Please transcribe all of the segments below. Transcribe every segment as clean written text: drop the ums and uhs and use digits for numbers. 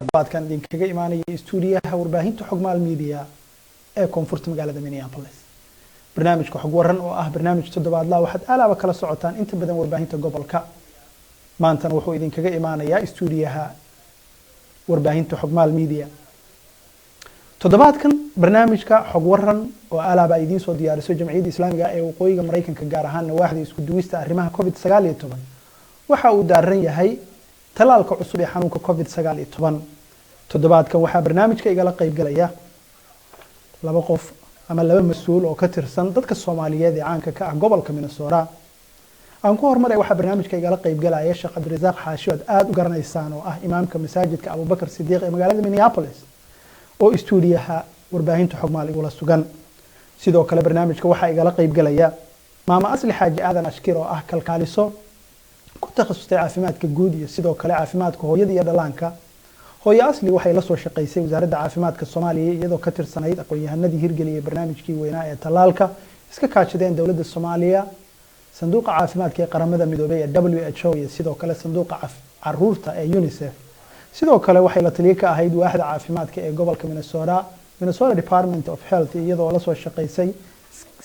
baadkan idinkaga imaanaya istuudiyaha warbaahinta xogmaal media ee koonfurta magaalada Minneapolis. barnaamijka xog waran oo ah barnaamij toddobaadla waxaad alaaba kala socotaan inta badan warbaahinta gobolka. maantana wuxuu idinkaga imaanayaa istuudiyaha warbaahinta xogmaal media. toddobaadkan barnaamijka xog waran oo alaaba idiin soo diyaariso jamciyadda islaamiga ee waqooyiga Mareykanka gaar ahaan waaxda isku duwista arrimaha COVID-19 waxa uu daaran yahay talaalka cusub ee xanuunka COVID-19. toddobaadkan waxaa barnaamijka igala qayb galaya laba qof ama laba mas'uul oo ka tirsan dadka Soomaaliyeed ee caanka ka ah gobolka Minnesota. aan ku hormaray waxaa barnaamijka igala qayb galaya Sheekh Cabdirasaaq Xaashi oo aad u garanaysaan oo ah imaamka masaajidka Abubakar Sidiiq ee magaalada Minneapolis oo istuudiyaha warbaahinta xogmaal igula sugan. sidoo kale barnaamijka waxaa igala qayb galaya maama Asli Xaaji Aadan Ashkir oo ah kalkaaliso ku takhasustay caafimaadka guud iyo sidoo kale caafimaadka hooyada iyo dhalaanka. hooyo Asli waxay la soo shaqaysay wasaaradda caafimaadka Soomaaliya iyadoo ka tirsanayd aqoon-yahanadii hirgeliyay barnaamijkii weynaa ee talaalka iska kaashadeen dowladda Soomaaliya, sanduuqa caafimaadka ee qaramada midoobay ee WHO iyo sidoo kale sanduuqa caruurta ee UNICEF. sidoo kale waxay la taliye ka ahayd waaxda caafimaadka ee gobolka Minnesota Department of Health iyadoo la soo shaqaysay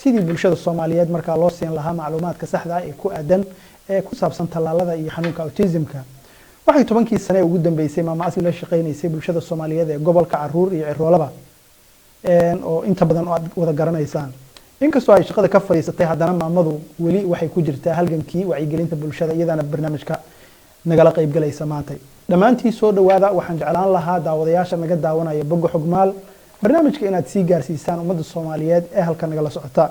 sidii bulshada Soomaaliyeed markaa loo siin lahaa macluumaadka saxda ah ee ku aadan ee ku saabsan talaalada iyo xanuunka autismka. waxay 10kii sano ugu dambeysay maama Asli la shaqaynaysay bulshada Soomaaliyeed ee gobolka caruur iyo ciroolaba oo inta badan oo aad wada garanaysaan. inkastoo ay shaqada ka fadhiisatay haddana maamadu weli waxay ku jirtaa halgankii wacyigelinta bulshada iyadana barnaamijka nagala qayb galaysa maanta. dhammaantii soo dhawaada waxaan jeclaan lahaa daawadayaasha naga daawanaya bogga xogmaal barnaamijka inaad sii gaarsiisaan ummadda Soomaaliyeed ee halka nagala socota.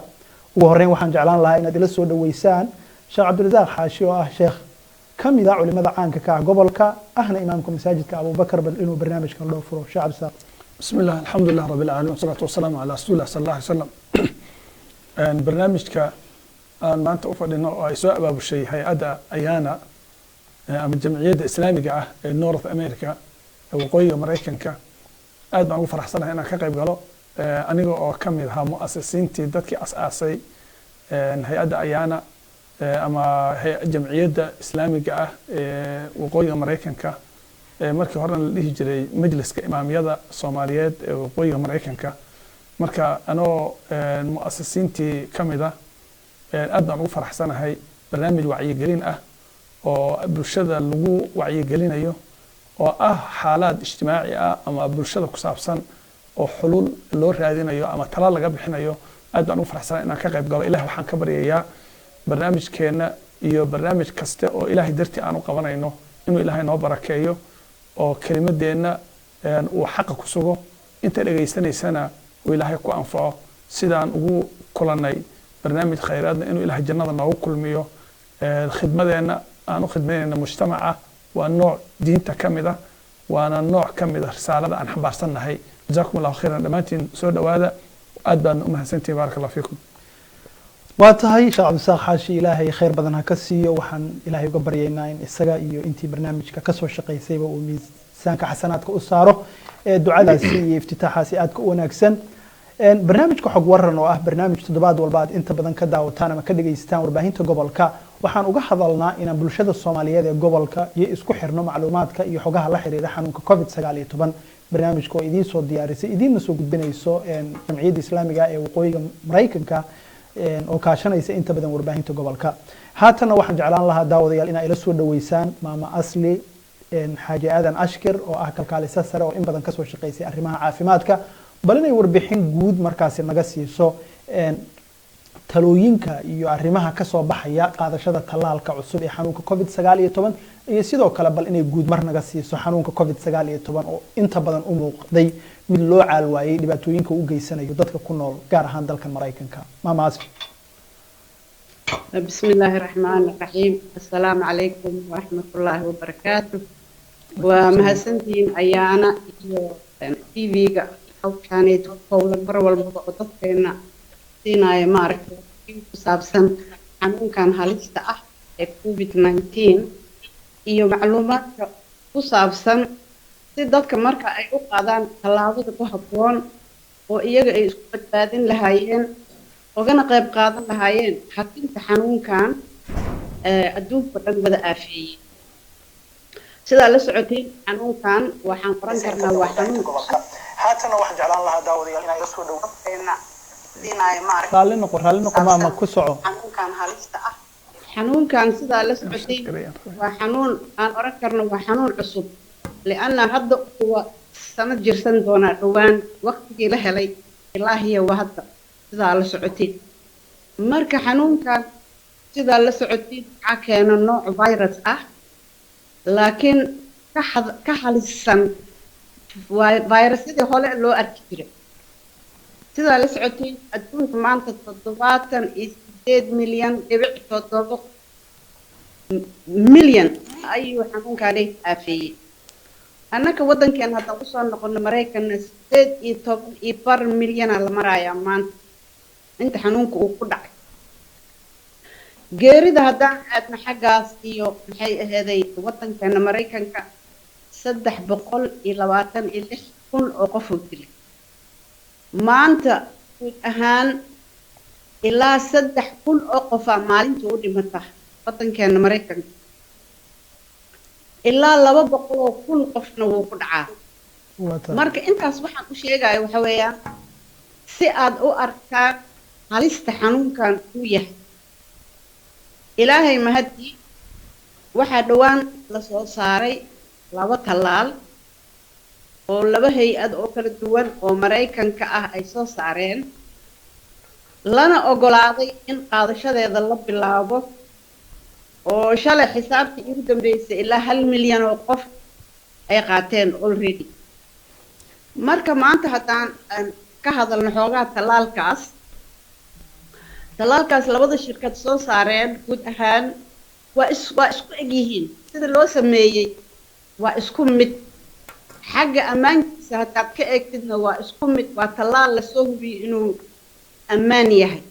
ugu horreyn waxaan jeclaan lahaa inaad ila soo dhaweysaan Sheekh Cabdirasaaq Xaashi oo ah sheekh kamid ah culimada caanka ka ah gobolka ahna imaamka masaajidka Abubakar bal inuu barnaamijkan loo furo. Sheekh Cabdirasaaq. bismillah alxamdulilah rabbil aalamiin wasalaatu wasalaamu calaa rasuulillah sallallahu alayhi wasallam. barnaamijka aan maanta u fadhino oo ay soo abaabushay hay-adda ayaana ama jamciyadda islaamiga ah ee North America ee waqooyiga Mareykanka aad baan ugu faraxsanahay inaan ka qayb galo aniga oo ka mid ahaa mu'asisiintii dadkii asaasay hay-adda ayaana ama jamciyadda islaamiga ah ee waqooyiga Mareykanka markii horena la dhihi jiray majliska imaamiyada Soomaaliyeed ee waqooyiga Mareykanka. marka anoo mu'asisiintii ka mid ah aad baan ugu faraxsanahay barnaamij wacyigelin ah oo bulshada lagu wacyigelinayo oo ah xaalad ijtimaaci ah ama bulshada ku saabsan oo xulul loo raadinayo ama tala laga bixinayo. aad baan ugu faraxsanahay inaan ka qayb galo. ilaahay waxaan ka baryayaa barnaamijkeena iyo barnaamij kaste oo ilaahay dartii aan u qabanayno inuu ilaahay noo barakeeyo oo kelimadeenna uu xaqa ku sugo inta dhageysanaysana uu ilaahay ku anfaco sidaan ugu kulanay barnaamij khayraadna inuu ilaahay jannada noogu kulmiyo. khidmadeenna aan u khidmaynayna mujtamaca waa nooc diinta ka mid ah waana nooc ka mid ah risaalada aan xambaarsannahay. jazaakum allahu khayran dhammaantiin soo dhawaada aad baan u mahadsantihiin baaraka allah fiikum. waa tahay Sheekh Cabdirasaaq Xaashi ilaahay khayr badan ha ka siiyo. waxaan ilaahay uga baryaynaa in isaga iyo intii barnaamijka ka soo shaqaysayba uu miisaanka xasanaadka u saaro ee ducadaasi iyo iftitaaxaasi aad ka wanaagsan. barnaamijka xog waran oo ah barnaamij toddobaad walba aad inta badan ka daawataan ama ka dhageystaan warbaahinta gobolka waxaan uga hadalnaa inaan bulshada Soomaaliyeed ee gobolka iyo isku xirno macluumaadka iyo xogaha la xiriira xanuunka COVID-19. barnaamijka oo idiin soo diyaarisay idiinna soo gudbinayso jamciyadda islaamiga ee waqooyiga Mareykanka oo kaashanaysa inta badan warbaahinta gobolka. haatana waxaan jeclaan lahaa daawadayaal inay ila soo dhaweysaan maama Asli Xaaji Aadan Ashkir oo ah kalkaaliso sare oo in badan ka soo shaqaysay arrimaha caafimaadka bal inay warbixin guud markaasi naga siiso talooyinka iyo arrimaha ka soo baxaya qaadashada talaalka cusub ee xanuunka COVID-19 iyo sidoo kale bal inay guud mar naga siiso xanuunka COVID-19 oo inta badan u muuqday mid loo caalwaayay dhibaatooyinka u geysanayo dadka ku nool gaar ahaan dalka Mareykanka. maama Asli. bismillaahi raxmaani raxiim. assalaamu calaykum waraxmatullaahi wabarakaatuh. waa mahadsantihiin ayaana iyo TV-ga halkaaneed howlan mar walba oo dadkeena siinaya maaragtay ku saabsan xanuunkan halista ah ee COVID-19 iyo macluumaadka ku saabsan si dadka marka ay u qaadaan tallaabada ku habboon oo iyaga ay isku badbaadin lahaayeen ogana qayb qaadan lahaayeen xakinta xanuunkan adduunka dhan wada aafeeyey. sidaa la socotiin xanuunkan waxaan qoran karnaa waa xanuun haatana waxaan jeclaan lahaa daawadayaal inay soo dhawaateena inay maaragtay raalli noqo maama ku soco xanuunkan halista ah xanuunkan sidaa la socotiin waa xanuun aan oran karno waa xanuun cusub lianna hadda kuwa sanad jirsan doonaa dhowaan waqtigii la helay ilaahiya waa hadda sidaa la socotiin marka xanuunkan sidaa la socotiin waxaa keena nooc virus ah laakiin ka halisan fayrasyadii hore loo arki jiray sidaa la socotiin adduunka maanta 78 milyan dhibic 7 milyan ayuu xanuunkaani aafeeyey annaka waddankeena haddaan usoo noqono maraykanna 18 milyana la marayaa maanta inta xanuunka uu ku dhacay geerida haddaan aadna xaggaas iyo maxay aheeday waddankeena maraykanka 326 kun oo qof oo dilay maanta guud ahaan ilaa 3 kun oo qofa maalintii u dhimata waddankeena maraykanka ilaa 200 kun qofna wuu ku dhacaa marka intaas waxaan u sheegayo waxa weeyaan si aad u arkaan halista xanuunkan uu yahay ilaahay mahadii waxaa dhowaan la soo saaray 2 tallaal oo 2 hay-ad oo kala duwan oo maraykanka ah ay soo saareen lana ogolaaday in qaadashadeeda la bilaabo oo shalay xisaabtii ugu dambeysay ilaa 1 milyan oo qof ay qaateen already marka maanta haddaan ka hadalno xoogaa tallaalkaas 2 shirkad soo saareen guud ahaan waa isku eg yihiin sida loo sameeyey waa isku mid xagga ammaankiisa haddaad ka eegtidna waa isku mid waa tallaal lasoo hubiyey inuu ammaan yahay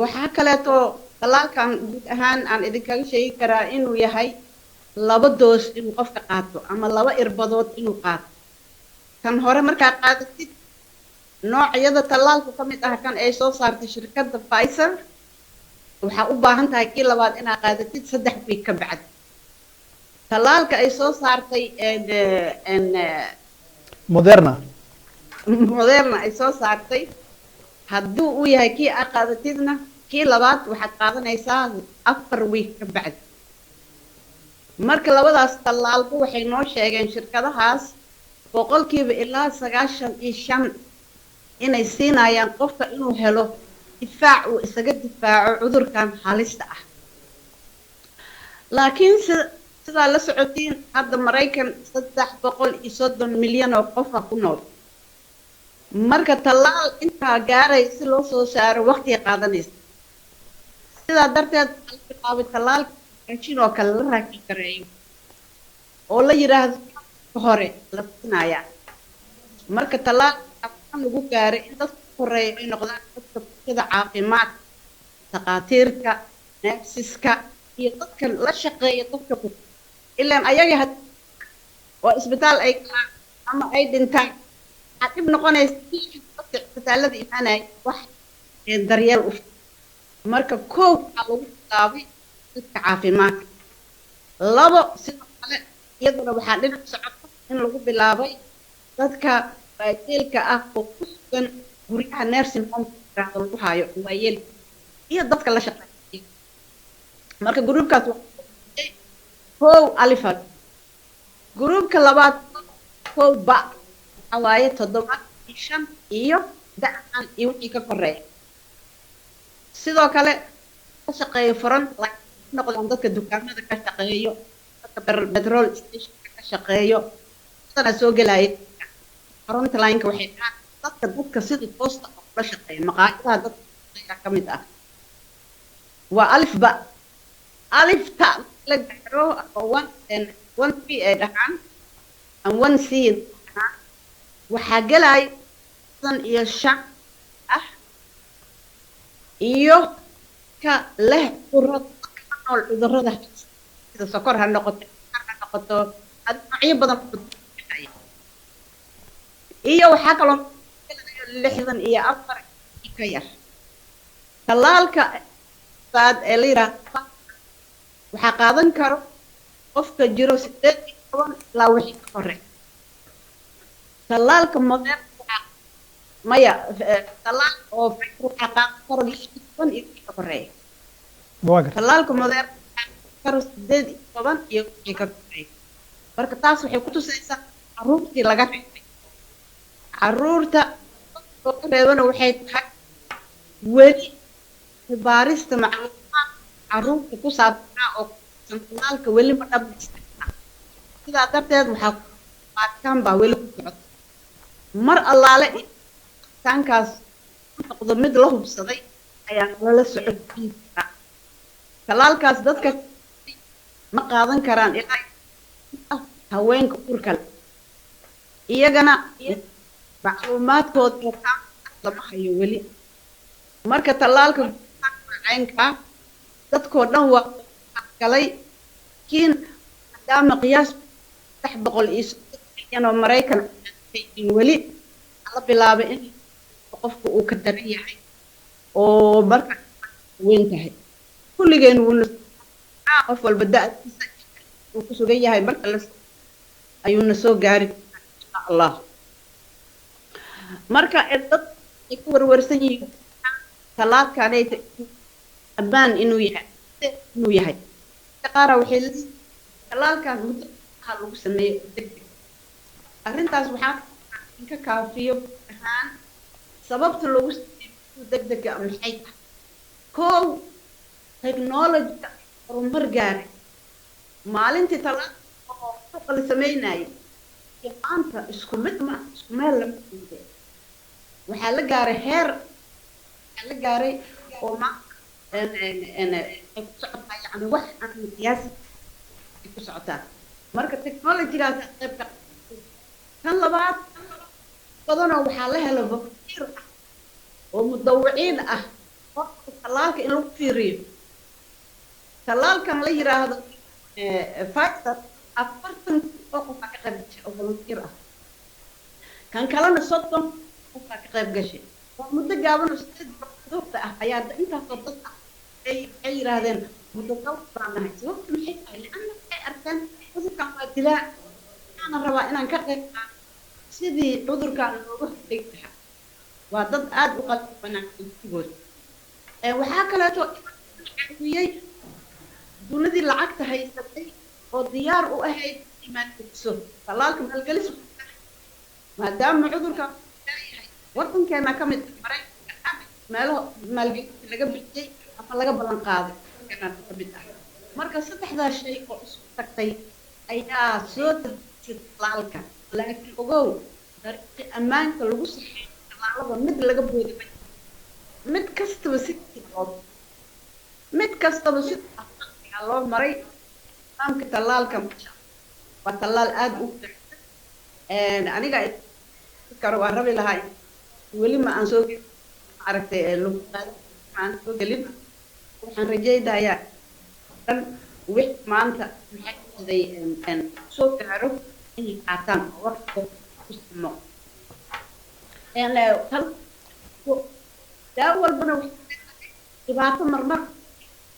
waxaa kaleeto tallaalkan guud ahaan aan idinkaga sheegi karaa inuu yahay 2 doos inuu qofka qaato ama 2 irbadood inuu qaato kan hore markaa qaadatid noocyada tallaalku ka mid ah kan ay soo saartay shirkadda Pfizer waxaa u baahan tahay kii labaad inaad qaadatid 3 week ka bacdi tallaalka ay soo saartay Moderna ay soo saartay hadduu uu yahay kii aad qaadatidna kii labaad waxaad qaadanaysaa 4 week ka bacdi marka labadaas tallaalku waxay noo sheegeen shirkadahaas boqolkiiba ilaa 95 inay siinayaan qofka inuu helo difaac uu isaga difaaco cudurkan halista ah laakiin sidaa la socotiin hadda maraykan 330 milyan oo qof ku nool marka tallaal intaa gaaray si loo soo saaro waqti qaadanaysa sidaa darteed bilaabay tallaalka raashin oo kale la raaki kareeyo oo la yiraahdo hore la siinaya marka tallaalka lagu gaaray in dadka horeeya ay noqdaan dadka bulshada caafimaad dhaqaatiirta neersiska iyo dadka la shaqeeya dadka ilaan ayaga oo isbitaal ay galaan ama ay dhintaan waxaa dhib noqonaysa dadka isbitaalada imaanaya wax daryeel u marka koow waxaa lagu bilaabay dadka caafimaadka 2 sidoo kale iyaduna waxaa dhinac socota in lagu bilaabay dadka waayeelka ah oo ku sugan guryaha nursing home lagu hayo waayeel iyo dadka la shaqeeya marka gruubkaas kow alifad gruubka labaad kow ba awaaye 75 iyo da'an iyo wixii ka koreeya sidoo kale ka shaqeeyo furan noqdaan dadka dukaamada ka shaqeeyo dadka petrol station ka shaqeeyo sana soo galaya frontline-ka waxay dadka sida toosta la shaqeeya maqaayadaha dadka ka mid ah waa alif ta la gaaro oo 1 p ay dhaxan and 1 c waxaa galay san iyo shan ah iyo ka leh cudurrada sida sokor ha noqoto noocyo badan iyo waxaa kaloo 64 ka yar tallaalka saad ee la yiraahdo waxaa qaadan karo qofka jiro 18 ilaa wixii ka horeeya talaalka modern maya talaal oo waxaa qaadan karo 16 iyo wixii ka horeeya talaalka modern karo 18 iyo wixii ka horeeya marka taas waxay ku tusaysaa caruurtii laga reebay caruurta oo ka reebana waxay tahay weli baarista macluumaad caruurta ku saabsan oo talaalka weli ma dhammaystirna sidaa darteed waxaa baaritaan baa weli ku socota mar allaale taankaas noqdo mid la hubsaday ayaa lala socodsiin karaa talaalkaas dadka ma qaadan karaan ilaa haweenka uurka leh iyagana macluumaadkooda lama hayo weli marka talaalka caynka dadkoo dhan waa galay kiin maadaama qiyaas 300 oo Mareykan weli la bilaabay in qofku uu ka daran yahay oo marka weyn tahay kulligeen wuu qof walba da'diisa uu ku sugan yahay marka la ayuuna soo gaari insha Allah marka dad ay ku warwarsan yihiin talaalkan ay amaan inuu yahay qaar waxay leeyihiin talaalkan muddo lagu sameeyo degdeg arrintaas waxaa ka kaafiyo ahaan sababta lagu sameeyo degdega maxay tahay koow technology horumar gaaray maalintii talaal oo la sameynayay maanta isku mid ma isku meel lama sameeyay waxaa la gaaray heer la gaaray oo ma ku socotaa yani wax aan qiyaasi ku socotaa marka technology-gaas qaybta kan labaad badanoo waxaa la helo volunteer oo mudawiciin ah oo talaalka in lagu fiiriyo talaalkan la yiraahdo Pfizer 40 oo qof ka qayb gashay oo volunteer ah kan kalena 30 qof ka qayb gashay oo muddo gaaban oo 8 bilood ah ayaa intaas oo dad ah ay yiraahdeen muddo gaaban ah sababta maxay tahay laana ay arkaan cudurkan waa dilaa ana rabaa inaan ka qayb qaato sidii cudurkan looga hortagi lahaa waa dad aad u qalbi wanaagsan waxaa kaleeto caawiyay dowladii lacagta haysatay oo diyaar u ahayd imaankiiso talaalka maalgelis maadaama cudurka wadankeena ka mid Mareykanka meelaha maalgelis laga bixiyay ama laga balan qaaday kana ka mid ah marka saddexdaas shay oo isku tagtay ayaa soo dejisay talaalka laakiin ogow dariiqi ammaanka lagu saxeeyo talaalada mid laga boodiyay mid kastaba si loo maray nidaamka talaalka waa talaal aad u aniga karo waan rabi lahaa weli ma aan soo aragtay lagu qaado aan soo gelin waxaan rajaynayaa dan wix maanta maxay soo gaaro inay qaataan waqti ismo daawo walbana dhibaato marmar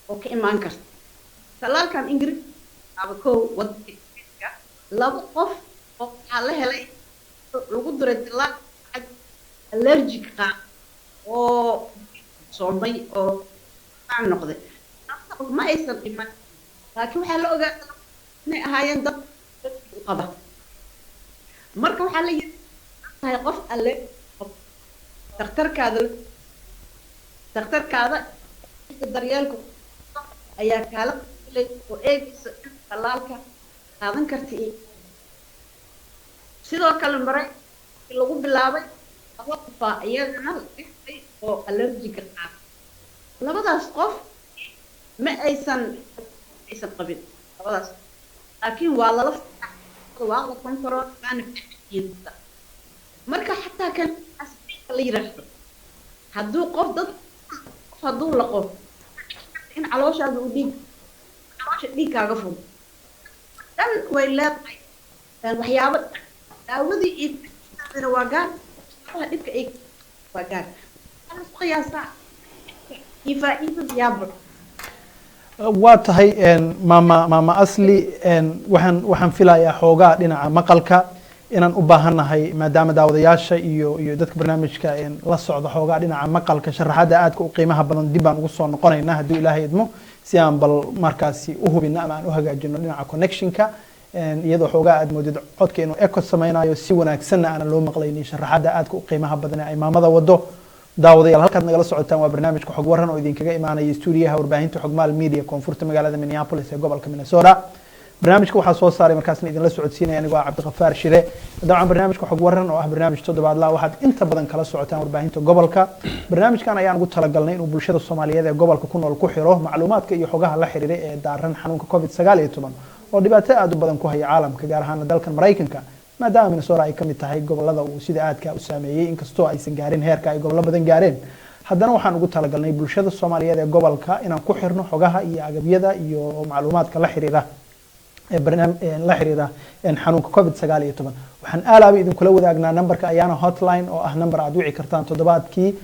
oo ka imaan karta talaalkan Ingiriis aba koow wadanka laba qof oo waxaa la helay lagu diray talaal allergic oo soomay oo aan noqday ma aysan dhiman laakiin waxaa la ogaaday inay ahaayeen dad qaba marka waxaa la yiri qof alle daktarkaada daryeelku ayaa kala oo eegaysa talaalka qaadan karta sidoo kale maray lagu bilaabay qof iyagana oo allergic ah labadaas qof ma aysan qabin labadaas laakiin waa la control management marka xataa kan asbiga la yiraahdo hadduu qof dad hadduu laqo in calooshaada uu dhiig kaaga furo dan way leedahay waxyaabo daawadii iyo waa gaar dhibka ay waa gaar qiyaasaa faa'iido yaabo waa tahay maama asli waxaan filayaa xoogaa dhinaca maqalka inaan u baahannahay maadaama daawadayaasha iyo dadka barnaamijka la socda xoogaa dhinaca maqalka sharaxaadda aadka u qiimaha badan dib baan ugu soo noqonaynaa hadduu ilaahay idmo si aan bal markaasi u hubino ama aan u hagaajino dhinaca connectionka iyadoo xoogaa aad moodid codka inuu echo samaynayo si wanaagsanna aanan loo maqlaynin sharaxaadda aadka u qiimaha badan ee ay maamada wado daawadayaal halkaad nagala socotaan waa barnaamijka xog waran oo idinkaga imaanaya stuudiyaha warbaahinta xogmaal media koonfurta magaalada Minneapolis ee gobolka Minnesota barnaamijka waxaa soo saaray markaasna idinla socodsiinaya anigoo ah Cabdiqafaar Shire dabcan barnaamijka xog waran oo ah barnaamij toddobaadle waxaad inta badan kala socotaan warbaahinta gobolka barnaamijkan ayaan ugu talagalnay inuu bulshada Soomaaliyeed ee gobolka ku nool ku xiro macluumaadka iyo xogaha la xiriira ee daaran xanuunka COVID-19 oo dhibaato aad u badan ku haya caalamka gaar ahaan dalkan Mareykanka maadaama Minnesota ay kamid tahay gobolada uu sida aadka u saameeyay inkastoo aysan gaarin heerka ay gobollo badan gaareen haddana waxaan ugu talagalnay bulshada Soomaaliyeed ee gobolka inaan ku xirno xogaha iyo agabyada iyo macluumaadka la xiriira xanuunka COVID-19 waxaan aalaaba idinkula wadaagnaa nambarka ayaana hotline oo ah nambar aad wici kartaan toddobaadkii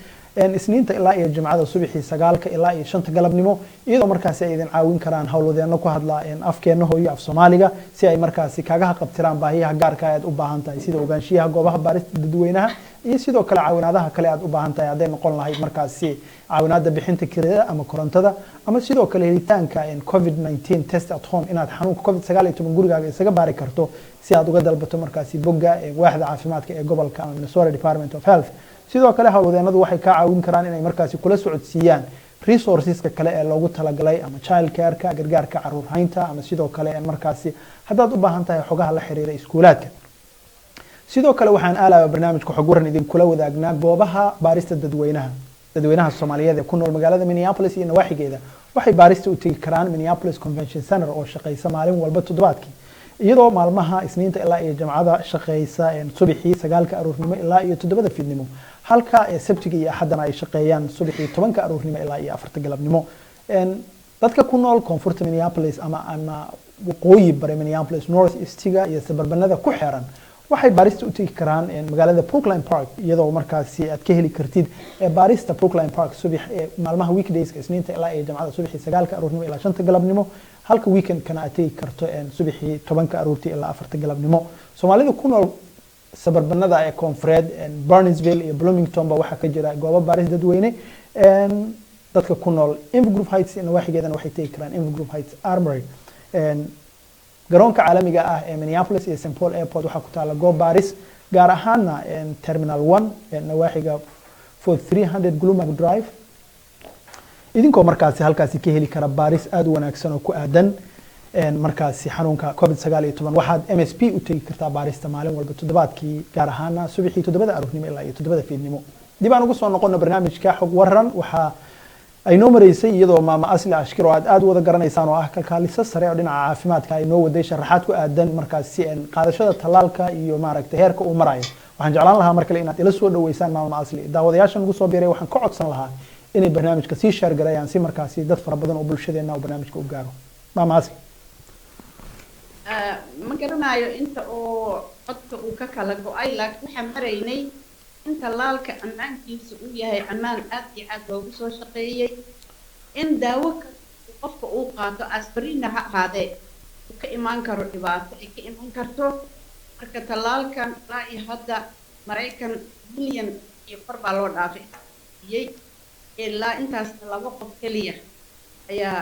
isniinta ilaa iyo jimcada subaxii 9 ilaa iyo 5 galabnimo iyadoo markaasi ay idin caawin karaan howlwadeeno ku hadla afkeena hooyo af Soomaaliga si ay markaasi kaga qabtiraan baahiyaha gaarka ah ee aad u baahan tahay sida ogaanshiyaha goobaha baarista dadweynaha iyo sidoo kale caawinaadaha kale aad u baahan tahay haday noqon lahayd markaasi caawinaada bixinta kirada ama korontada ama sidoo kale helitaanka COVID-19 test at home inaad xanuunka COVID-19 gurigaaga isaga baari karto si aad uga dalbato markaasi bogga waaxda caafimaadka ee gobolka ama Minnesota Department of Health sidoo kale hawlwadeenadu waxay ka caawin karaan inay markaasi kula socodsiiyaan resourceska kale ee loogu talagalay ama child care-ka gargaarka caruur haynta ama sidoo kale markaasi haddaad u baahan tahay xogaha la xiriira iskuulaadka sidoo kale waxaan aalaaba barnaamijka xog waran idinkula wadaagnaa goobaha baarista dadweynaha Soomaaliyeed ee ku nool magaalada Minneapolis iyo nawaaxigeeda waxay baarista u tagi karaan Minneapolis Convention Center oo shaqeysa maalin walba toddobaadkii iyadoo maalmaha isniinta ilaa iyo jimcada shaqeysa subaxii 9 aroornimo ilaa iyo 7 fiidnimo halka sabtiga iyo axadana ay shaqeeyaan subaxii 10 aroornimo ilaa iyo 4 galabnimo dadka ku nool koonfurta Minneapolis ama waqooyi bari Minneapolis North East-ga iyo suburbanada ku xeeran waxay baarista u tagi karaan magaalada Brookline Park iyadoo markaasi aad ka heli kartid baarista Brookline Park subax maalmaha weekdays-ka isniinta ilaa iyo jimcada subaxii 9 aroornimo ilaa 5 galabnimo halka weekend-kana aad tagi karto subaxii 10 aroortii ilaa 4 galabnimo Soomaalida ku nool suburbanada ee koonfureed Burnsville iyo Bloomington ba waxa ka jira goobo baaris dadweyne dadka ku nool Inver Grove Heights iyo nawaaxigeedana waxay tagi karaan Inver Grove Heights Armory garoonka caalamiga ah ee Minneapolis iyo St. Paul Airport waxa ku taala goob baaris gaar ahaana Terminal 1 nawaaxiga 4300 Gloomak Drive idinkoo markaasi halkaasi ka heli kara baaris aad u wanaagsan oo ku aadan markaasi xanuunka COVID-19 waxaad MSP u tagi kartaa baarista maalin walba toddobaadkii gaar ahaana subaxii 7 aroornimo ilaa iyo 7 fiidnimo dib aan ugu soo noqono barnaamijka xog waran waxa ay noo mareysay iyadoo maama asli ashkir oo aad wada garanaysaan oo ah kalkaaliso sare oo dhinaca caafimaadka ay noo waday sharaxaad ku aadan markaasi qaadashada talaalka iyo maaragtay heerka uu marayo waxaan jeclaan lahaa markale inaad ila soo dhaweysaan maama asli daawadayaasha nagu soo biiray waxaan ka codsan lahaa inay barnaamijka sii share gareeyaan si markaasi dad fara badan oo bulshadeena oo barnaamijka u gaaro maama asli ma garanayo inta oo codka uu ka kala go'ay laakiin waxaan maraynay in talaalka ammaankiisa uu yahay ammaan aad iyo aad loogu soo shaqeeyay in daawo qofka uu qaato aspirina ha ahaadee uu ka imaan karo dhibaato ay ka iman karto marka talaalkan ilaa iyo hadda Mareykan milyan iyo far baa loo dhaafay ilaa intaasna 2 qof kaliya ayaa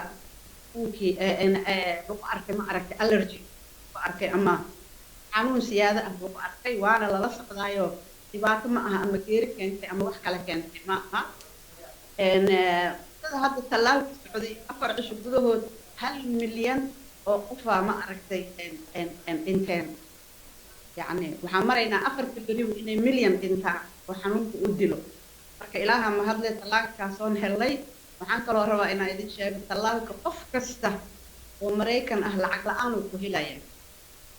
lagu arkay ma aragtay allergy lagu arkay ama xanuun siyaada ah lagu arkay waana lala socdaayo dhibaato ma aha ama geeri keentay ama wax kale keentay ma aha sida hadda talaalka socday 4 cisho gudahood 1 milyan oo qof ma aragtay dhinteen يعني waxaan maraynaa 4 beri inay milyan dhintaan oo xanuunku u dilo marka ilaaha ma hadlay talaalkaas oo helay waxaan kaloo rabaa inaan idin sheego talaalka qof kasta oo Mareykan ah lacag la'aan uu ku helaya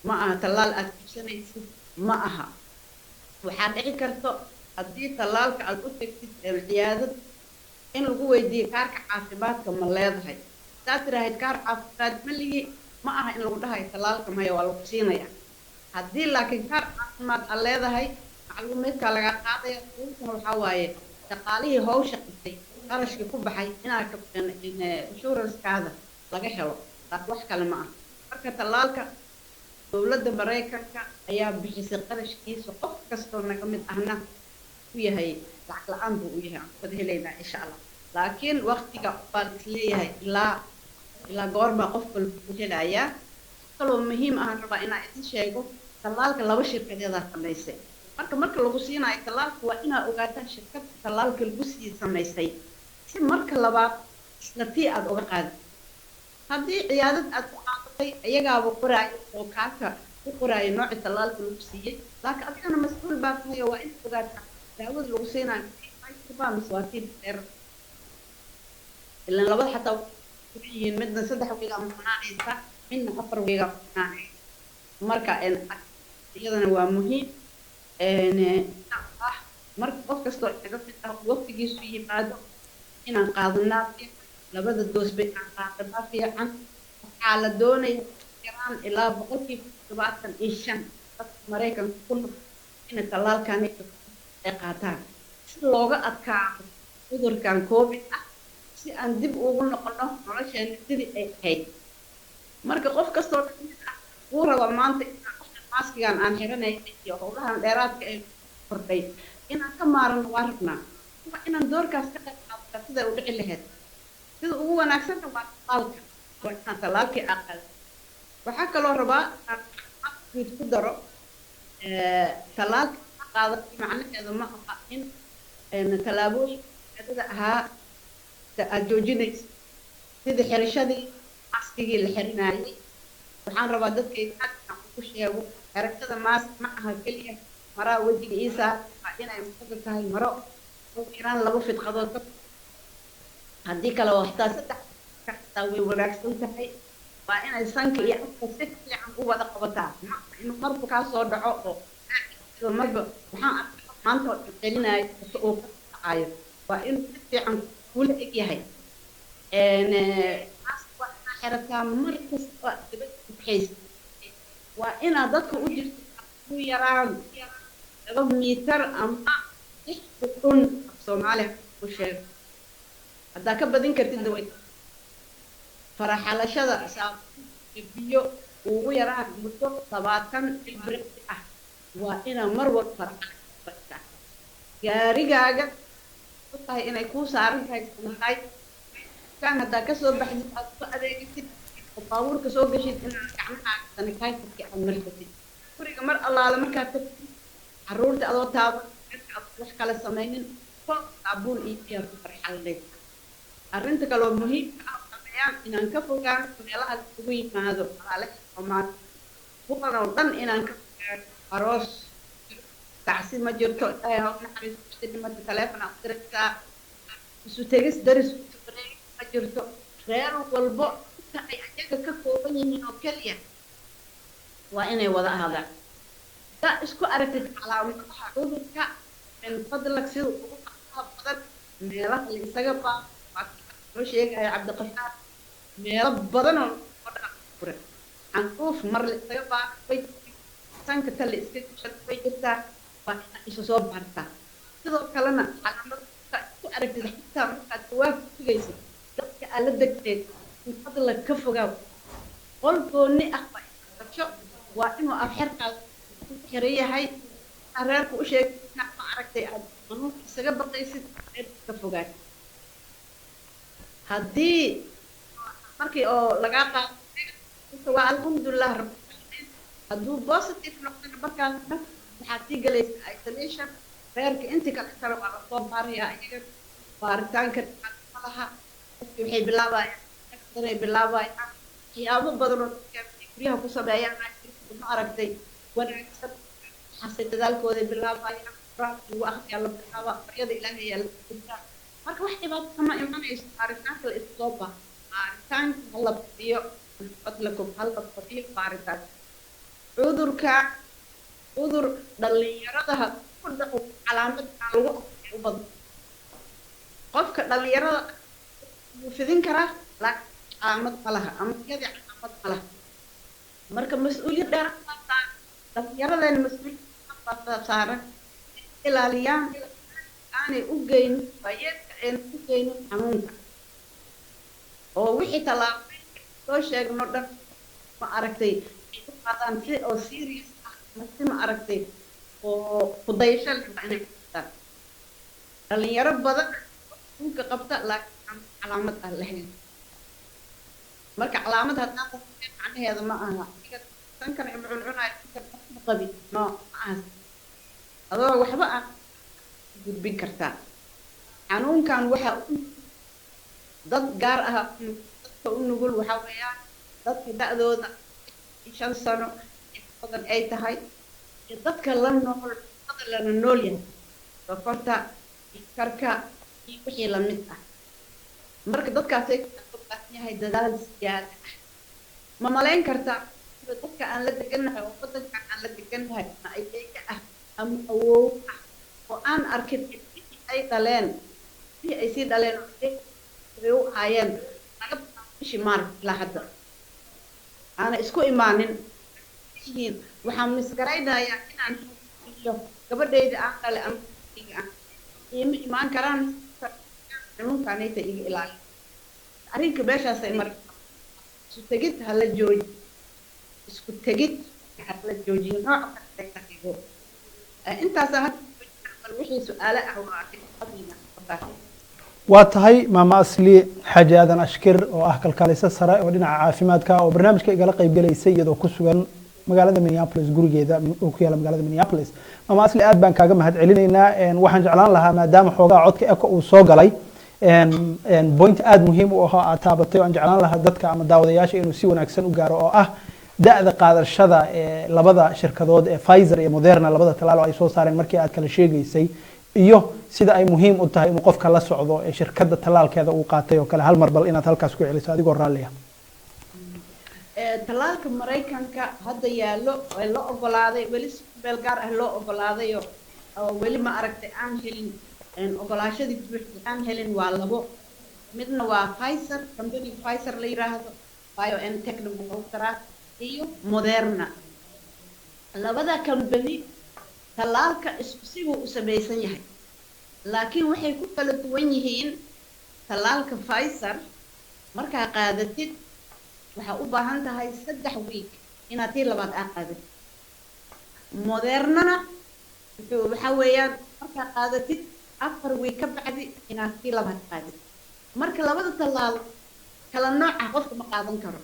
ma aha talaal aad kubsanaysid ma aha waxaad dhici karto haddii talaalka aad u tagtid ciyaadad in lagu weydiiyo kaarka caafimaadka ma leedahay saad tiraahid kaar caafimaad ma ligi ma aha in lagu dhahay talaalka maya waa lagu siinaya haddii laakiin kaar caafimaad aad leedahay macluumaadka laga qaadaya waxaa waaye shaqaalihii hawsha qabtay qarashkii ku baxay inaad insurance-kaada laga helo taas wax kale ma ah marka tallaalka dowladda Mareykanka ayaa bixisay qarashkiisa qof kastoo naga mid ahna u yahay lacag la'aan buu u yahay aan wada helaynaa insha Allah laakiin waqtiga baan isleeyahay ilaa goorma qof walba ku helayaa kaloo muhiim ah rabaa inaan idin sheego tallaalka laba shirkadeed samaysay marka lagu siinayo tallaalka waa inaad ogaataan shirkadda tallaalka lagu sii samaysay si marka labaad isla tii aad uga qaadi haddii ciyaadad aad ku qaadatay iyagaaba qoraayo oo kaaka ku qoraayo nooca tallaalka lagu siiyey laakiin adigana mas'uul baa tahay waa in ogaataa daawada lagu siinayo waa tii dheer ilaa labada xataa yihiin midna 3 wiiga maqnaanaysa midna 4 wiiga maqnaanaysa marka iyadana waa muhiim marka qof kastoo inaga mid ah waqtigiisu yimaado inaan qaadanaa labada doosba inaan qaadanaa fiican waxaa la doonaya yaraan ilaa 75% dadka Mareykanka ku nool in tallaalkan ay qaataan si looga adkaado cudurkan COVID ah si aan dib ugu noqono nolosheena sidii ay ahayd marka qof kastoo mid ah uu rabo maanta maaskigan aan xiranay iyo howlahan dheeraadka ay kordhay inaan ka maarno waa rabnaa inaan doorkaas ka qayb qaato sida uu dhici lahayd sida ugu wanaagsan waa tallaalka waa inaan tallaalkii aqal waxaa kaloo rabaa aan ku daro tallaalka qaado macnaheedu ma aha in tallaabooyinka ahaa aad joojinayso sida xirashadii maaskigii la xirinayay waxaan rabaa dadka inaan ku sheego xirashada maask ma aha keliya maraa wejiga iisa waa inay muhiim tahay maro oo iraan 2 fidqadood haddii kale waxtaa 3 ka way wanaagsan tahay waa inay sanka iyo afka si fiican u wada qabataa inuu marba ka soo dhaco oo marba waxaan maanta oo celinayo oo ka dhacayo waa inuu si fiican ula eg yahay maask waa inaa xirataa mar kasta dibadda bixaysa waa inaa dadka u jirto ku yaraan 2 mitir ama 6 kun Soomaaliya ku sheeg haddaa ka badin kartid way faraxalashada biyo ugu yaraan muddo 20 ilbiriqsi ah waa inaa mar walba faraxalashada gaarigaaga u tahay inay ku saaran tahay kan haddaa ka soo baxdid aad ku adeegtid baabuurka soo gashid inaad gacmaha sanitayserka aad markatid guriga mar allaala markaad tagtid carruurta adoo taaban wax kala samaynin saabuun iyo biyo ku farxalay arrinta kale oo muhiim ah sameeyaan inaan ka fogaan meelaha ugu yimaado walaalaha Soomaali kuwan oo dhan inaan ka fogaan aroos tacsi ma jirto naxariista dhimata telefoon aad diraysaa isu tegis daris ma jirto reer walbo inta ay ayaga ka kooban yihiin oo keliya waa inay wada ahaadaan da isku aragtid calaamadaha cudurka in fadlag sida ugu badan meelaha la isaga baa loo sheegaya Cabdiqafaar meelo badan oo dhaqan anqoof mar la isaga baa way sanka tale iska way jirtaa waa isu soo bartaa sidoo kalena calaamadaha isku aragtid xitaa markaad jawaab sugayso dadka ala degtay in fadlag ka fogaa qol gooni ah waa inuu afxirkaas xiriyahay reerku u sheeg ma aragtay aad isaga baqaysid ka fogaan haddii markii oo laga qaado waa alxamdulillah rabbil hadduu positive noqdo markaas waxaad sii galaysaa isolation reerka inta kale waa la soo baarayaa iyaga baaritaanka malaha waxay bilaabayaan waxyaabo badan oo guryaha ku sameeyaan ma aragtay wanaagsan xasay dadaalkooda bilaabayaan quraanka ugu akhriyaa la bilaaba baryada ilaahay ayaa la bilaaba marka wax dhibaato kama imanayso baaritaanka la isoo baaritaanka hala badiyo fadlakum hala badiyo baaritaanka cudur dhalinyarada ku dhaco calaamad aan lagu u badan qofka dhalinyarada wuu fidin karaa laakiin calaamad ma laha ama iyadii calaamad ma laha marka mas'uuliyad dheeraad dhalinyaradan mas'uuliyad saaran ilaaliyaan aanay u geynin bayadka aan u geynin xanuunka oo wixii tallaabay soo sheegno dhan ma aragtay ay u qaadaan si oo serious ah si ma aragtay oo kudayasho leh waa inay qabtaan dhalinyaro badan dhulka qabta laakiin aan calaamad ah lahayn marka calaamad haddaan qofka macnaheeda ma aha tankan ay cuncunay ma qabi no maaha adoo waxba aan gudbin kartaa xanuunkan waxa dad gaar ah dadka u nugul waxa weeyaan dadka da'dooda 5 sano badan ay tahay dadka la nool dadka la nool yahay sokorta karka iyo wixii la mid ah marka dadkaas ay u baahan yahay dadaal siyaada ma malayn kartaa dadka aan la deganahay oo wadanka aan la deganahay ma ay ka ah ama awow oo aan arkin ay dhaleen si ay si dhaleen oo ayaan naga bixi maar la hadda ana isku imaanin waxaan misgaraynayaa inaan iyo gabadhayda aan kale aan imaan karaan nimankaanayta iga ilaali arrinka meeshaas ay mar isku tegid hala jooji isku tegid hala joojiyo nooc kasta igo intaas wixii su'aalo ah waa tahay maama asli xaaji aadan ashkir oo ah kalkaaliso sare oo dhinaca caafimaadka oo barnaamijka igala qayb galaysay iyadoo ku sugan magaalada Minneapolis gurigeeda oo ku yaala magaalada Minneapolis maama asli aad baan kaaga mahad celinaynaa waxaan jeclaan lahaa maadaama xoogaa codka eko uu soo galay point aad muhiim u ah aad taabatay aan jeclaan lahaa dadka ama daawadayaasha inuu si wanaagsan u gaaro oo ah da'da qaadashada labada shirkadood ee Pfizer iyo Moderna labada talaal oo ay soo saareen markii aad kala sheegaysay iyo sida ay muhiim u tahay in qofka la socdo ee shirkadda talaalkeeda uu qaatay oo kale hal mar bal inaad halkaas ku celiso adigoo raali ah talaalka Mareykanka hadda yaalo oo la ogolaaday wali beel gaar ah loo ogolaaday oo wali ma aragtay aan helin ogolaashadii buuxda aan helin waa labo midna waa Pfizer company Pfizer la yiraahdo BioNTech lagu qoraa iyo Moderna labada company talaalka isku si uu u sameeysan yahay laakiin waxay ku kala duwan yihiin talaalka Pfizer marka qaadatid waxa u baahan tahay 3 week inaad tii labaad qaadatid Moderna waxa weeyaan marka qaadatid 4 week ka bacdi inaad tii labaad qaadatid marka labada talaal kala nooc ah qofka ma qaadan karo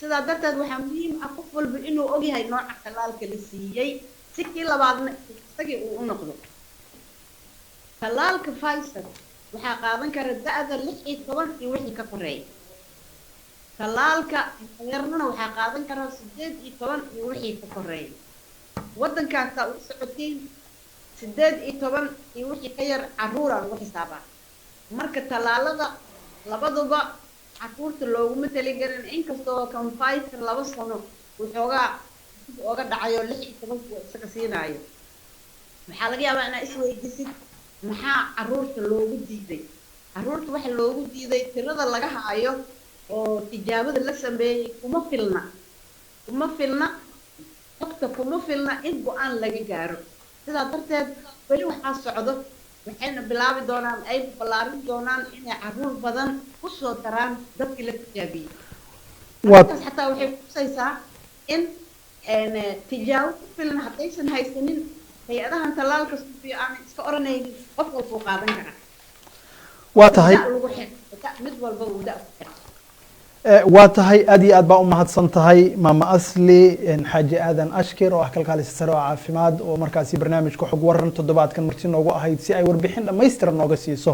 sidaa darteed waxaa muhiim ah qof walba inuu og yahay nooca talaalka la siiyay si kii labaadna isagii uu u noqdo talaalka Pfizer waxaa qaadan kara da'da 16 iyo wixii ka koreeya talaalka Moderna waxaa qaadan kara 18 iyo wixii ka koreeya wadankaas uu socotiin 18 iyo wixii ka yar caruur lagu xisaabaa marka talaalada labaduba caruurta looguma taligelin inkastoo kan Pfizer 2 sano wuxuuga oga dhacayo 16 isaga siinaayo maxaa laga yaabaa inaa isweydiisid maxaa caruurta loogu diiday caruurta waxa loogu diiday tirada laga haayo oo tijaabada la sameeyay kuma filna qofka kuma filna in go'aan laga gaaro sidaa darteed wali waxaa socdo waxayna bilaabi doonaan ay ballaarin doonaan inay caruur badan ku soo daraan dadkii la tijaabiyay waxaas xataa waxay kusaysaa in tijaabo ku filan haddaysan haysanin hay-adahan talaalka suufiyo aan iska oranaynin qof walba uu qaadan karaa waa tahay mid walba uu da waa tahay aad iyo aad baa u mahadsan tahay maama asli xaaji aadan ashkir oo ah kalkaalisa sare oo caafimaad oo markaasi barnaamijka xog waran toddobaadkan marti noogu ahayd si ay warbixin dhammaystiran nooga siiso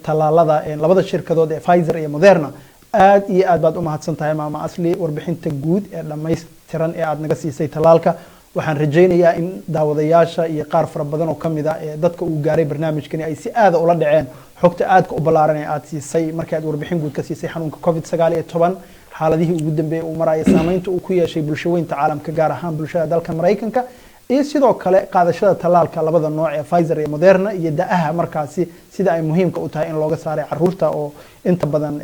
talaalada labada shirkadood ee Pfizer iyo Moderna aad iyo aad baad u mahadsan tahay maama asli warbixinta guud ee dhammaystiran ee aad naga siisay talaalka waxaan rajaynayaa in daawadayaasha iyo qaar fara badan oo kamid ah ee dadka uu gaaray barnaamijkani ay si aad ula dhaceen xogta aadka u ballaaran ee aad siisay markii aad warbixin guud ka siisay xanuunka COVID-19 xaaladihii ugu dambeeyay uu maraya saameynta uu ku yeeshay bulshaweynta caalamka gaar ahaan bulshada dalka Mareykanka iyo sidoo kale qaadashada talaalka labada nooc ee Pfizer iyo Moderna iyo da'aha markaasi sida ay muhiimka u tahay in looga saaray caruurta oo inta badan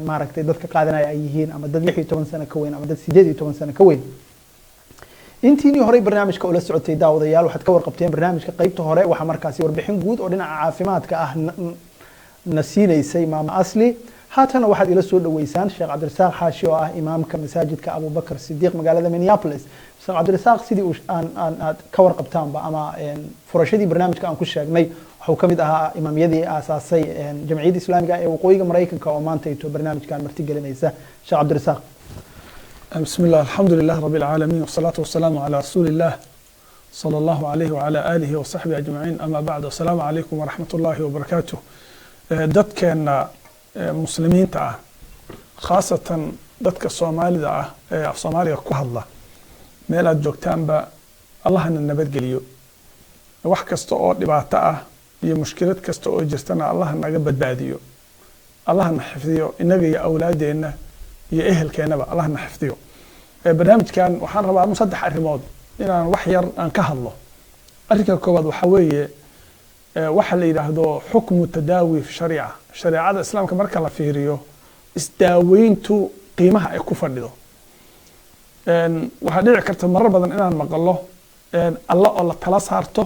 maaragtay dadka qaadanaya ay yihiin ama dad 16 sano ka weyn ama dad 18 sano ka weyn intiini hore barnaamijka ula socotay daawadayaal waxaad ka warqabteen barnaamijka qaybta hore waxa markaasi warbixin guud oo dhinaca caafimaadka ah nasiinaysay maama asli haatana waxaad ila soo dhaweysaan sheekh cabdirasaaq xaashi oo ah imaamka masaajidka abubakar sidiiq magaalada minneapolis. sheekh cabdirasaaq sidii aad ka warqabtaanba ama furashadii barnaamijka aan ku sheegnay wuxuu ka mid ahaa imaamyadii aasaasay jamciyadda islaamiga ee waqooyiga maraykanka oo maanta ito barnaamijkan martigelinaysa. sheekh cabdirasaaq. بسم الله الحمد لله رب العالمين والصلاة والسلام على رسول الله صلى الله عليه وعلى آله وصحبه أجمعين. أما بعد السلام عليكم ورحمة الله وبركاته. dadkeena muslimiinta ah khaasatan dadka soomaalida ah ee af soomaaliga ku hadla meel aad joogtaanba allahna nabadgeliyo. wax kasta oo dhibaato ah iyo mushkilad kasta oo jirtana allah naga badbaadiyo, allahna xifdiyo inaga iyo awlaadeenna iyo ehelkeenaba allahna xifdiyo. barnaamijkan waxaan rabaa saddex arrimood inaan wax yar aan ka hadlo. arrinka koowaad waxa weeye waxa la yiraahdo xukmu tadaawi fi shariica. shariicada islaamka marka la fiiriyo isdaaweyntu qiimaha ay ku fadhido. waxaa dhici karta marar badan inaan maqlo alla oo la tala saarto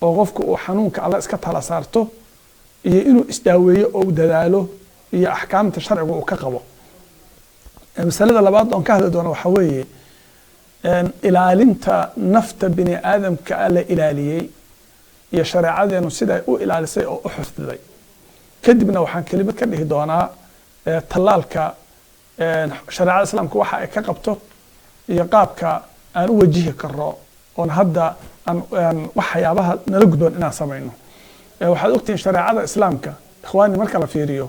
oo qofku uu xanuunka alla iska tala saarto iyo inuu isdaaweeyo oo dadaalo iyo axkaamta sharciga uu ka qabo. masalada labaad oon ka hadli doono waxa weeye ilaalinta nafta bini aadamka la ilaaliyey iyo shareecadeenu siday u ilaalisay oo u xifdiday. kadibna waxaan kelimad ka dhihi doonaa tallaalka shareecada islaamka waxa ay ka qabto iyo qaabka aan u wajihi karno oon hadda waxyaabaha nala gudboon inaan samayno. waxaad ogtihiin shareecada islaamka ikhwaani marka la fiiriyo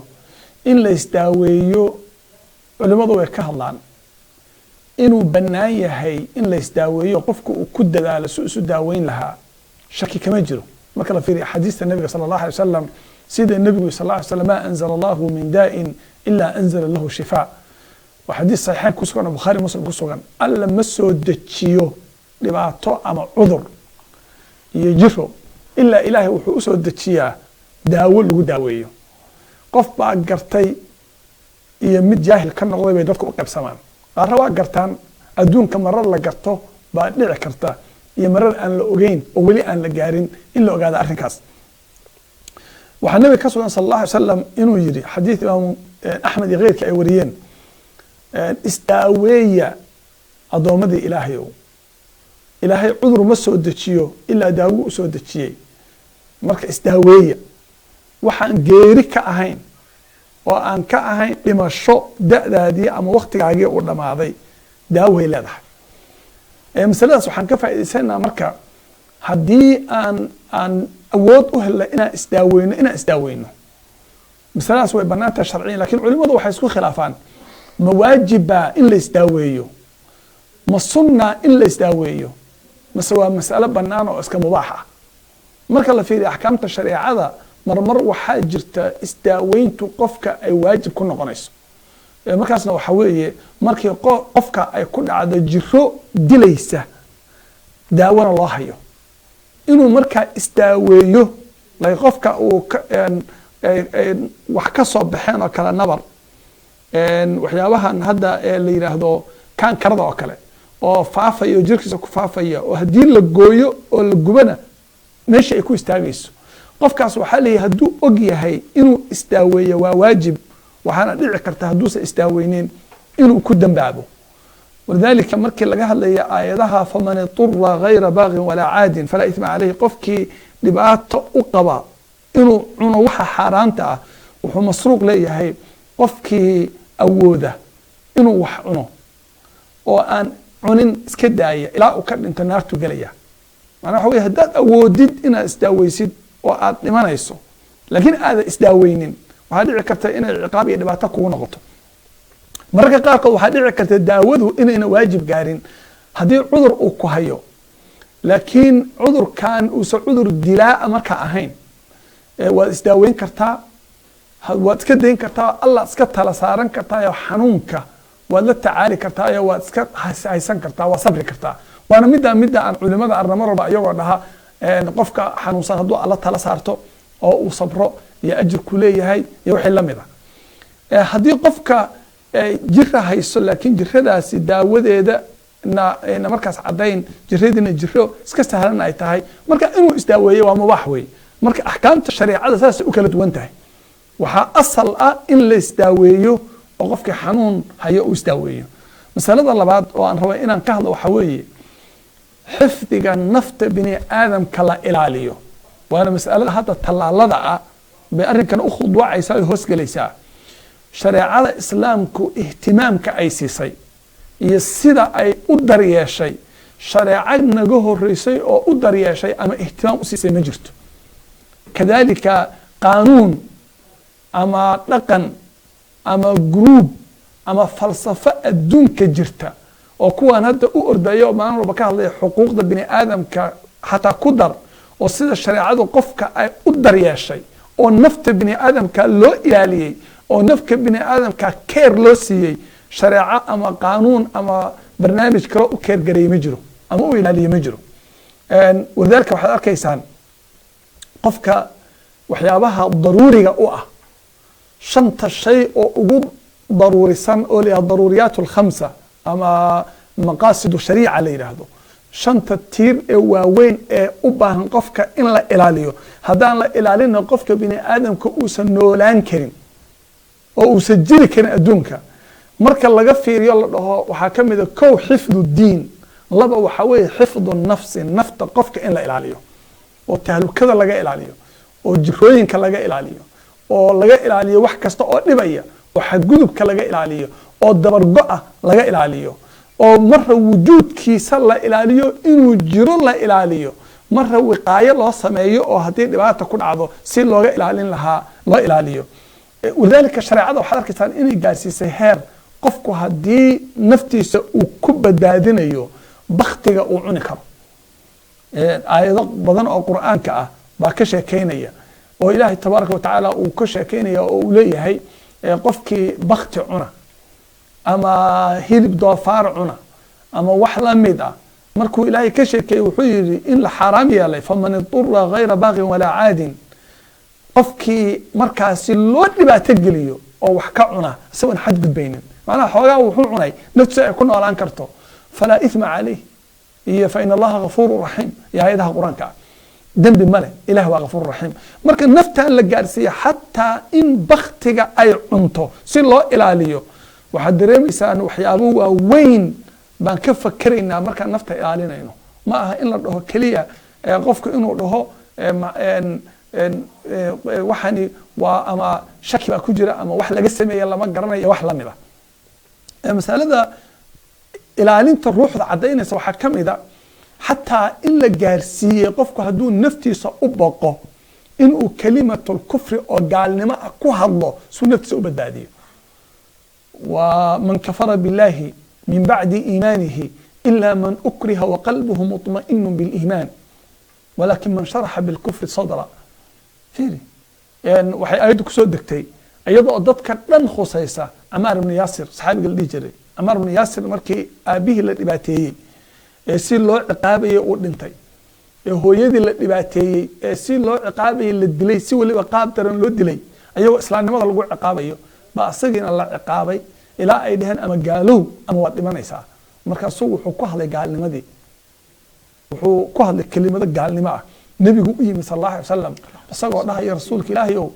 in la isdaaweeyo culimadu way ka hadlaan inuu bannaan yahay in la isdaaweeyo qofku uu ku dadaalo si isu daaweyn lahaa shaki kama jiro. marka la fiiriyo xadiista nabiga sala allahu alay wasalam sida nabigu sal allahu alay wasalam maa anzala allahu min daa'in ilaa anzala lahu shifaa. waa xadiis saxiixayn ku sugan oo bukhaari muslim ku sugan. alla ma soo dejiyo dhibaato ama cudur iyo jiro ilaa ilaahay wuxuu u soo dejiyaa daawo lagu daaweeyo. qof baa gartay iyo mid jaahil ka noqday bay dadku u qaybsamaan. qaarna waa gartaan adduunka marar la garto baa dhici karta iyo marar aan la ogeyn oo weli aan la gaarin in la ogaado arrinkaas. waxaa nabiga ka sugan sal allahu alay wasalam inuu yidhi xadiis imaamu axmed iyo keyrka ay wariyeen isdaaweeya addoommadii ilaahayow, ilaahay cudur ma soo dejiyo ilaa daawo u soo dejiyey. marka isdaaweeya waxaan geeri ka ahayn oo aan ka ahayn dhimasho da'daadii ama waktigaagii uu dhammaaday daaway leedahay. masaladaas waxaan ka faa'iidaysanaa marka haddii aan awood u helna inaan isdaaweyno masaladaas way bannaan tahay sharciyan. laakiin culimadu waxay isku khilaafaan ma waajiba in la isdaaweeyo, ma sunna in la isdaaweeyo, mase waa mas'alo bannaan oo iska mubaax ah. marka la fiiriyo axkaamta shareecada marmar waxaa jirta isdaaweyntu qofka ay waajib ku noqonayso. markaasna waxa weeye markii qofka ay ku dhacdo jiro dilaysa daawona loo hayo inuu markaa isdaaweeyo. qofka uu wax ka soo baxeen oo kale nabar, waxyaabahan hadda la yiraahdo kaankarada oo kale oo faafaya oo jirkiisa ku faafaya oo haddii la gooyo oo la gubana meesha ay ku istaagayso. qofkaas waxaa leeyahay hadduu og yahay inuu isdaaweeyo waa waajib, waxaana dhici karta hadduusan isdaaweyneyn inuu ku dambaabo. walidaalika markii laga hadlaya aayadaha faman itura gayra baaqin walaa caadin falaa ithma caleyhi, qofkii dhibaato u qaba inuu cuno waxa xaaraanta ah wuxuu masruuq leeyahay qofkii awooda inuu wax cuno oo aan cunin iska daaya ilaa uu ka dhinto naartu gelaya. macnaa waxa wey haddaad awoodid inaad isdaaweysid oo aad dhimanayso laakiin aadan isdaaweynin waxaa dhici karta inay ciqaab iyo dhibaato kugu noqoto. mararka qaarkood waxaa dhici karta daawadu inayna waajib gaarin haddii cudur uu ku hayo, laakiin cudurkan uusan cudur dilaa markaa ahayn waad isdaaweyn kartaa, waad iska dayn kartaa, allah iska tala saaran kartaa, xanuunka waad la tacaali kartaa, waad iska haysan kartaa, waad sabri kartaa. waana midda aan culimada arnamo walba iyagoo dhaha qofka xanuunsan hadduu alla tala saarto oo uu sabro iyo ajir ku leeyahay iyo wixii la mid ah. haddii qofka jira hayso laakiin jiradaasi daawadeeda na markaas caddayn jiradiina jiro iska sahlan ay tahay marka inuu isdaaweeyo waa mubaax wey. marka axkaamta shareecada saasay u kala duwan tahay. waxaa asal ah in la isdaaweeyo oo qofkii xanuun hayo uu isdaaweeyo. masalada labaad oo aan raba inaan ka hadlo waxaa weeye xifdiga nafta bini aadamka la ilaaliyo, waana masalada hadda tallaalada ah bay arrinkan u khudwacaysaa ay hoosgelaysaa. shareecada islaamku ihtimaamka ay siisay iyo sida ay u daryeeshay shareecad naga horeysay oo u daryeeshay ama ihtimaam u siisay ma jirto. kadalika qaanuun ama dhaqan ama gruub ama falsafo adduunka jirta oo kuwaan hadda u ordayo maalin walba ka hadlaya xuquuqda bini aadamka xataa ku dar, oo sida shareecadu qofka ay u daryeeshay oo nafta bini aadamka loo ilaaliyey oo nafka bini aadamka keer loo siiyey, shareeco ama qaanuun ama barnaamij kale u keergareeye ma jiro ama u ilaaliye ma jiro. walidaalika waxaad arkaysaan qofka waxyaabaha daruuriga u ah, shanta shay oo ugu daruurisan oo la yidhahdo daruuriyaat alkhamsa ama maqaasidu shariica la yidhaahdo, shanta tiir ee waaweyn ee u baahan qofka in la ilaaliyo. haddaan la ilaalina qofka bini aadamka uusan noolaan karin oo uusan jiri karin adduunka. marka laga fiiriyo la dhaho waxaa ka mid a kow xifdu diin, laba waxaa weeye xifdu nafsi, nafta qofka in la ilaaliyo oo tahlukada laga ilaaliyo oo jirooyinka laga ilaaliyo oo laga ilaaliyo wax kasta oo dhibaya oo xadgudubka laga ilaaliyo oo dabargo-a laga ilaaliyo oo marra wujuudkiisa la ilaaliyo inuu jiro la ilaaliyo, marra wiqaayo loo sameeyo oo haddii dhibaata ku dhacdo si looga ilaalin lahaa loo ilaaliyo. walidaalika shareecada waxaad arkaysaan inay gaarsiisay heer qofku haddii naftiisa uu ku badbaadinayo baktiga uu cuni karo. aayado badan oo qur'aanka ah baa ka sheekeynaya oo ilaahay tabaaraka wa tacaala uu ka sheekeynaya oo uu leeyahay qofkii bakti cuna ama hilib doofaar cuna ama wax la mid ah, markuu ilaahay ka sheekeeyey wuxuu yidhi in la xaaraam yeelay faman idura gayra baaqin walaa caadin, qofkii markaasi loo dhibaato geliyo oo wax ka cuna isagoon xadgudbaynin, macnaha xoogaa wuxuu cunay naftiisa ay ku noolaan karto, falaa ithma calayh iyo fa in allaha gafuuru raxiim iyo aayadaha qur-aanka ah. dembi male, ilah waa gafuur raxiim. marka naftaan la gaarsiiya xataa in baktiga ay cunto si loo ilaaliyo, waxaad dareemaysaan waxyaabo waaweyn baan ka fakeraynaa markaan nafta ilaalinayno. ma aha in la dhaho keliya qofku inuu dhaho waxani waa ama shaki baa ku jira ama wax laga sameeya lama garanayo wax lamid a. masalada ilaalinta ruuxda caddaynaysa waxaa ka mid a xataa in la gaarsiiyey qofku hadduu naftiisa u boqo inuu kalimatul kufri oo gaalnimo ah ku hadlo suu naftiisa u badbaadiyo. ومن كفر بالله من بعد إيمانه إلا من أكره وقلبه مطمئن بالإيمان ولكن من شرح بالكفر صدرا. فيري يعني waxay aayadu ku soo degtay iyadoo dadka dhan khusaysa Amaar ibn Yaasir, saxaabiga la dhihi jiray. Amaar ibn Yaasir markii aabihii la dhibaateeyey ee si loo ciqaabayay uu dhintay, ee hooyadii la dhibaateeyey ee si loo ciqaabayay la dilay, si waliba qaab daran loo dilay ayagoo islaamnimada lagu ciqaabayo ba asagiina la ciqaabay ilaa ay dhaheen ama gaalow ama waad dhimanaysaa. markaasuu wuxuu ku hadlay gaalnimadii, wuxuu ku hadlay kelimado gaalnimo ah. nebigu u yimi sal allahu alay wasalam isagoo dhahaya rasuulka ilaahay ow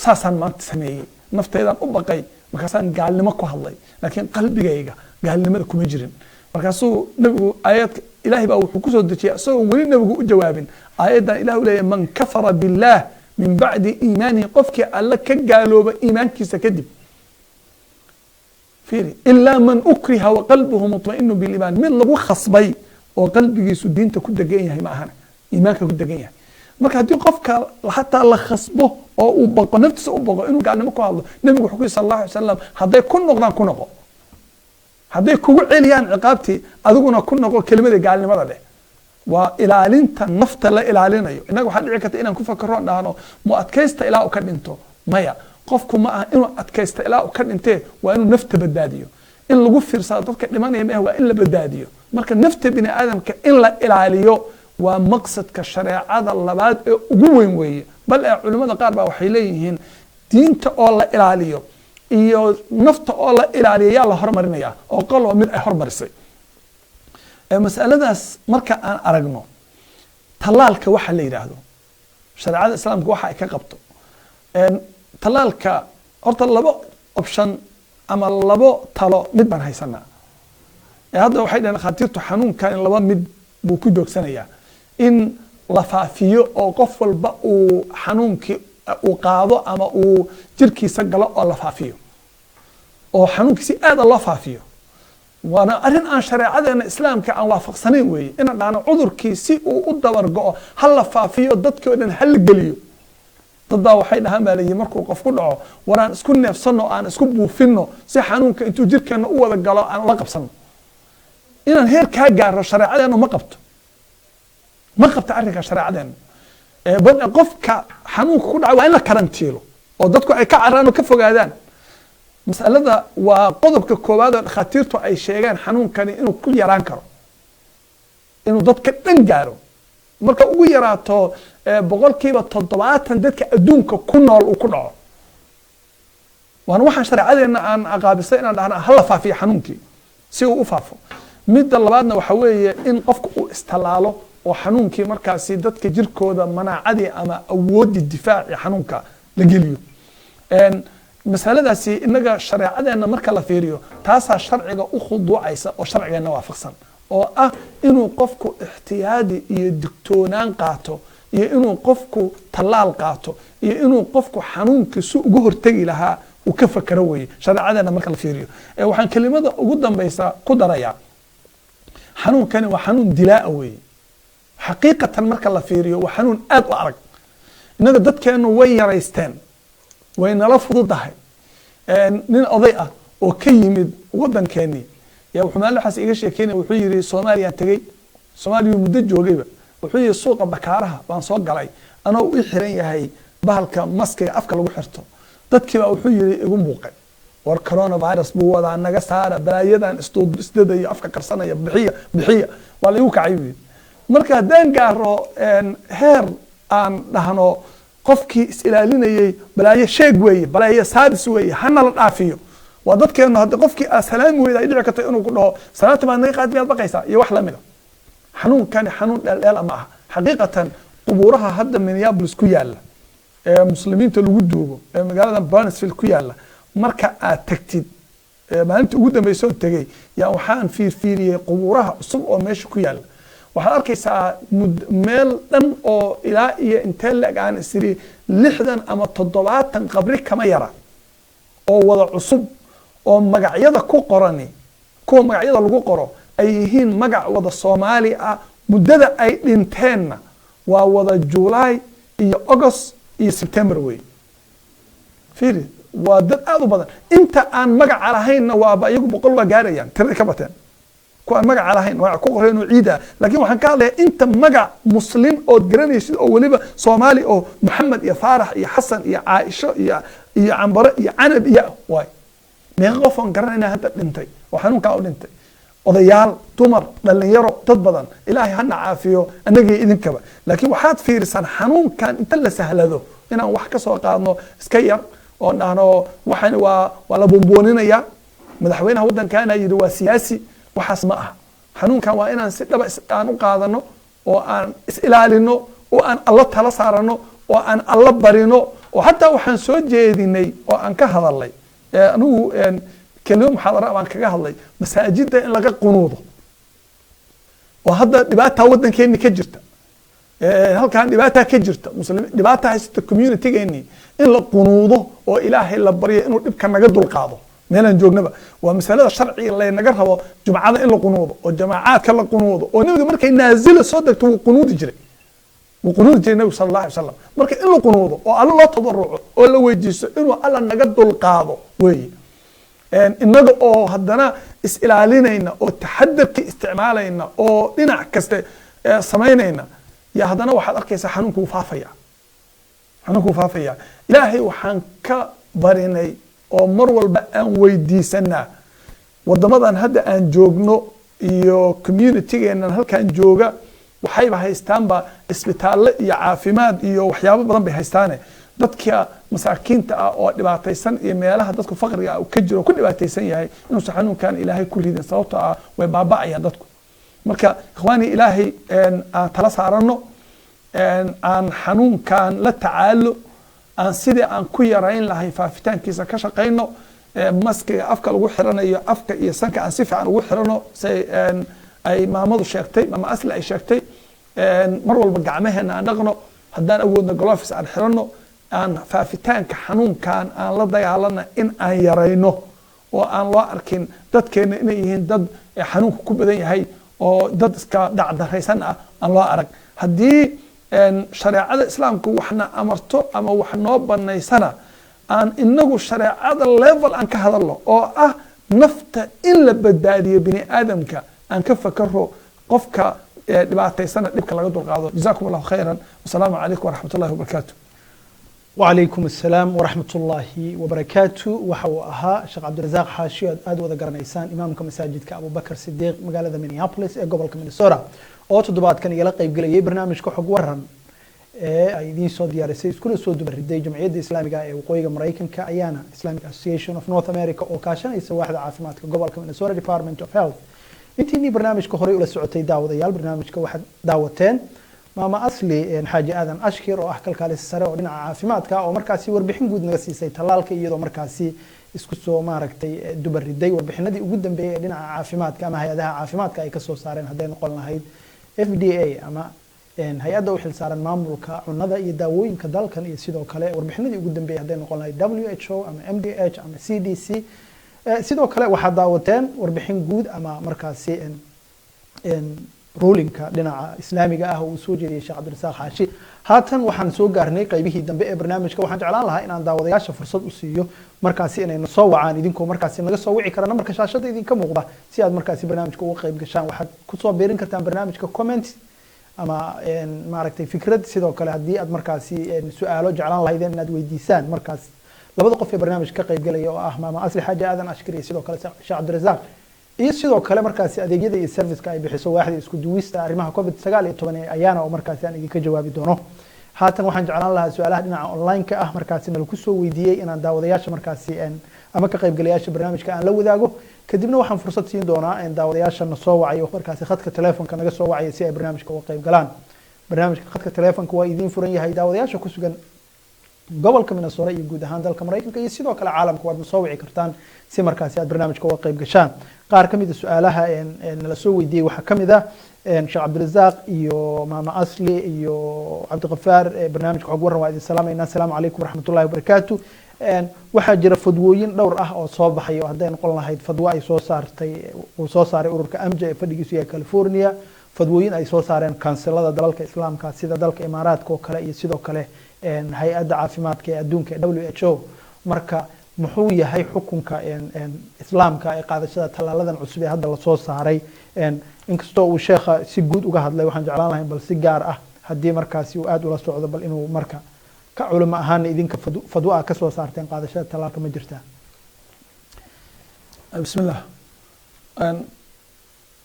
saasaan maanta sameeyey, nafteedaan u baqay, markaasaan gaalnimo ku hadlay, laakiin qalbigayga gaalnimada kuma jirin. markaasuu nebigu aayadka ilaahay baa wuxuu kusoo dejiyay isagoo weli nebigu u jawaabin aayaddan ilah u leeyahay man kafara billaah min bacdi iimaanihi, qofkii alla ka gaalooba iimaankiisa kadib. fiiri ilaa man ukriha wa qalbuhu mutma'inu biliimaan, mid lagu khasbay oo qalbigiisu diinta ku degan yahay ma ahana, iimaanka ku degan yahay. marka haddii qofka hataa la khasbo oo uu baqo naftiisa u baqo inuu gaalnimo ku hadlo, nebigu wuxuu ku yiri sal allahu alay wasalam hadday ku noqdaan ku noqo, hadday kugu celiyaan ciqaabtii adiguna ku noqo kelimadii gaalnimada dheh. waa ilaalinta nafta la ilaalinayo. innaga waxaa dhici karta inaan ku fakaro dhahno mu adkaysta ilaa uu ka dhinto. maya, qofku ma aha inuu adkaysta ilaa uu ka dhintee, waa inuu nafta badbaadiyo. in lagu fiirsado dadka dhimanaya maaha, waa in la badbaadiyo. marka nafta bini aadamka in la ilaaliyo waa maqsadka shareecada labaad ee ugu weyn weeye. bal ee culimmada qaar baa waxay leeyihiin diinta oo la ilaaliyo iyo nafta oo la ilaaliyo yaa la hormarinaya oo qolba mid ay hormarisay. masaladaas marka aan aragno tallaalka waxa la yidhaahdo shareecada islaamka waxa ay ka qabto, talaalka horta labo option ama labo talo mid baan haysanaa hadda waxay dhaheen dhakhaatiirtu xanuunkan in laba mid buu ku joogsanayaa in la faafiyo oo qof walba uu xanuunkii uu qaado ama uu jirkiisa galo oo la faafiyo oo xanuunkii si aad loo faafiyo waana arrin aan shareecadeena islaamka aan waafaqsanayn weeye inaan dhahno cudurkii si uu u dabar go'o ha la faafiyo dadkii oo dhan ha la geliyo dad baa waxay dhahaan baa layihi markuu qof ku dhaco war aan isku neefsanno aan isku buufinno si xanuunka intuu jirkeenna u wada galo aan ula qabsanno inaan heer kaa gaaro shareecadeenu ma qabto arrinka shareecadeenu qofka xanuunka ku dhaca waa in la karantiilo oo dadku ay ka caraan oo ka fogaadaan masalada waa qodobka koowaad oo dhakhaatiirtu ay sheegaan xanuunkani inuu ku yaraan karo inuu dadka dhan gaaro marka ugu yaraato 70% dadka adduunka ku nool uu ku dhaco waana waxaan shareecadeena aan aqaabisay inaan dhahno hala faafiyo xanuunkii si uu u faafo midda labaadna waxa weeye in qofku uu istalaalo oo xanuunkii markaasi dadka jirkooda manaacadii ama awoodii difaaci xanuunka la geliyo masaladaasi inaga shareecadeena marka la fiiriyo taasaa sharciga u khuduucaysa oo sharcigeena waafaqsan oo ah inuu qofku ixtiyaadi iyo digtoonaan qaato iyo inuu qofku talaal qaato iyo inuu qofku xanuunkiisu uga hortegi lahaa uu ka fakaro weeye shareecadeena marka la fiiriyo waxaan kelimada ugu dambaysa ku darayaa xanuunkani waa xanuun dilaa weeye xaqiiqatan marka la fiiriyo waa xanuun aad u adag inaga dadkeenu way yaraysteen way nala fududahay nin oday ah oo ka yimid wadankeenii yaa wuxuu maalin waxaas iga sheekeynaya wuxuu yidhi Soomaaliya tagay Soomaaliya muddo joogayba wuxuu yidhi suuqa bakaaraha baan soo galay anoo u xiran yahay bahalka maskiga afka lagu xirto dadkii baa wuxuu yidhi igu muuqay war coronavirus buu wadaa naga saara balaayadan isdadayo afka qarsanaya bixiya waa la igu kacay marka haddaan gaaro heer aan dhahno qofkii is ilaalinayay balaayo sheeg weeye balaayo saadis weeye hana la dhaafiyo waa dadkeenu hadda qofkii asalaami weeyay ay dhici karto inuu ku dhaho salaanta baa naga qaad miyaad baqaysaa iyo wax lamida xanuunkani xanuun dheel ama aha xaqiiqatan qubuuraha hadda Minneapolis ku yaala muslimiinta lagu duubo magaalada Burnsville ku yaala marka aad tagtid maalintii ugu dambeysay oo tagay yaa waxaan fiiriyay qubuuraha cusub oo meesha ku yaala waxaad arkaysaa meel dhan oo ilaa iyo intee leeg aan isiri 60 ama 70 qabri kama yara oo wada cusub oo magacyada ku qorani kuwa magacyada lagu qoro ay yihiin magac wada Soomaali ah muddada ay dhinteenna waa wada July iyo August iyo September way fiiri waa dad aad u badan inta aan magac lahaynna waa iyagu 100 waa gaarayaan tirada ka bateen kuwa magac lahayn waa ku qoreen ciida laakiin waxaan ka hadlayaa inta magac muslim oo garanaysid oo waliba Soomaali oo Maxamed iyo Faarax iyo Xasan iyo Caaisha iyo Cambare iyo Canab iyo way meeqa qof aan garanayna hadda dhintay oo xanuunka u dhintay odayaal dumar dhalinyaro dad badan ilaahay hana caafiyo anagii idinkaba laakiin waxaad fiirsan xanuunkan inta la sahlado inaan wax ka soo qaadno iska yar oo dhahno waxaan waa la boonbooninayaa madaxweynaha wadankan ay yiri waa siyaasi waxaas ma aha xanuunkan waa inaan si dhaba aan u qaadano oo aan is ilaalino oo aan alla tala saarano oo aan alla barino oo hatta waxaan soo jeedinay oo aan ka hadalay anigu kelimo muxaadara baan kaga hadlay masaajida in laga qunuudo oo hadda dhibaata wadankeena ka jirta halkan dhibaata ka jirta muslimiin dhibaata haysta community-geeni in la qunuudo oo ilaahay la baryo inuu dhibka naga dulqaado meelan joognaba waa masalada sharciga la naga rabo jumcada in la qunuudo oo jamaacaadka la qunuudo oo nabiga markay naazila soo degto uu qunuudi jiray nabiga sallallahu alayhi wasallam marka in la qunuudo oo alla loo tadarruco oo la weydiiso inuu alla naga dulqaado weeye inaga oo haddana is ilaalinayna oo taxadarka isticmaalayna oo dhinac kaste samaynayna ya haddana waxaad arkaysaa xanuunku faafaya ilaahay waxaan ka barinay oo mar walba aan weydiisanaa wadamadan hadda aan joogno iyo community-geenan halkaan jooga waxayba haystaanba isbitaalle iyo caafimaad iyo waxyaabo badan bay haystaane dadka masaakiinta ah oo dhibaataysan iyo meelaha dadku faqriga ah ka jiro ku dhibaataysan yahay inuu xanuunkan ilaahay ku ridin sababtoo ah way baaba'ayaan dadku marka ikhwaani ilaahay aan tala saarano aan xanuunkan la tacaalo aan sidii aan ku yarayn lahayn faafitaankiisa ka shaqayno maskiga afka lagu xiranayo afka iyo sanka aan si fiican ugu xirano say ay maamadu sheegtay ama asli ay sheegtay mar walba gacmaheena aan dhaqno haddaan awoodno gloves aan xirano aan faafitaanka xanuunkan aan la dagaalana in aan yarayno oo aan loo arkin dadkeena inay yihiin dad xanuunka ku badan yahay oo dad iska dhacdaraysan ah aan loo arag haddii shareecada islaamku waxna amarto ama wax noo banaysana aan inagu shareecada level aan ka hadalno oo ah nafta in la badbaadiyo bini aadamka aan ka fakaro qofka dhibaataysana dhibka laga dulqaado jazakum allahu khayran wasalaamu calaykum waraxmat ullahi wabarakaatu وعليكم السلام ورحمة الله وبركاته وحو أها شيخ عبد الرزاق حاشي أد وذا قرنيسان إمامك مساجد كأبو بكر صديق مقالة مينيابوليس قبل كمينيسوتا أو تدبات كان يلقى يبقى برنامج كحق ورهن أيدين سو ديارسيس كل سو دبردي جمعية الإسلامية وقوية مريكان كأيانا Islamic Association of North America أو كاشان يسوي واحد عافمات قبل كمينيسوتا Department of Health intii barnaamijka hore ula socotay daawadayaal barnaamijka waxa daawateen maama asli xaaji aadan ashkir oo ah kalkaalis sare oo dhinaca caafimaadka oo markaasi warbixin guud naga siisay talaalka iyadoo markaasi isku soo maaragtay dubariday warbixinadii ugu dambeeyay dhinaca caafimaadka ama hay'adaha caafimaadka ay ka soo saareen haday noqon lahayd FDA ama hay'adda u xilsaaran maamulka cunnada iyo daawooyinka dalkan iyo sidoo kale warbixinadii ugu dambeeyay haday noqon lahayd WHO ama MDH ama CDC sidoo kale waxa daawateen warbixin guud ama markaasi rulinka dhinaca islaamiga ah oo soo jeediyay Sheekh Cabdirasaaq Xaashi haatan waxaan soo gaarnay qaybihii dambe ee barnaamijka waxaan jeclaan lahaa inaan daawadayaasha fursad u siiyo markaasi inay soo wacaan idinkoo markaasi naga soo wici karana marka shaashada idinka muuqda si aad markaasi barnaamijka uga qayb gashaan waxaad ku soo beerin kartaan barnaamijka comment ama maaragtay fikrad sidoo kale haddii aad markaasi su'aalo jeclaan lahaydeen inaad weydiisaan markaas labada qof ee barnaamijka ka qayb galaya oo ah maama asli xaaji aadan ashkari sidoo kale Sheekh Cabdirasaaq iyo sidoo kale markaasi adeegyada iyo serviceka ay bixiso waaxda isku duwista arrimaha COVID-19 ayaana oo markaasi aan idinka jawaabi doono haatan waxaan jeclaan lahaa su'aalaha dhinaca online ka ah markaasi nala ku soo weydiiyay inaan daawadayaasha markaasi ama ka qaybgalayaasha barnaamijka aan la wadaago kadibna waxaan fursad siin doonaa in daawadayaasha na soo wacayo markaasi khadka telefoonka naga soo wacaya si ay barnaamijka uga qayb galaan barnaamijka khadka telefoonka waa idiin furan yahay daawadayaasha ku sugan gobolka Minnesota iyo guud ahaan dalka Mareykanka iyo sidoo kale caalamka waad soo wici kartaan si markaasi aad barnaamijka uga qayb gashaan qaar kamid ah su'aalaha la soo weydiiyay waxa kamid ah Sheekh Cabdirasaaq iyo maama asli iyo Cabdiqafaar barnaamijka xog waran waa idin salaamayna assalaamu calaykum waraxmatullaahi wabarakaatu waxaa jira fadwooyin dhowr ah oo soo baxay oo haday noqon lahayd fadwo ay soo saartay oo soo saaray ururka AMJA ee fadhigiisu yahay California fadwooyin ay soo saareen kansalada dalalka islaamka sida dalka Imaaraadka oo kale iyo sidoo kale hay'adda caafimaadka ee adduunka WHO marka muxuu yahay xukunka islaamka ee qaadashada talaaladan cusub ee hadda la soo saaray inkastoo uu sheekha si guud uga hadlay waxaan jeclaan lahayn bal si gaar ah haddii markaasi uu aad ula socdo bal inuu marka ka culimo ahaan idinka fadwa ka soo saarteen qaadashada talaalka ma jirtaa bismillah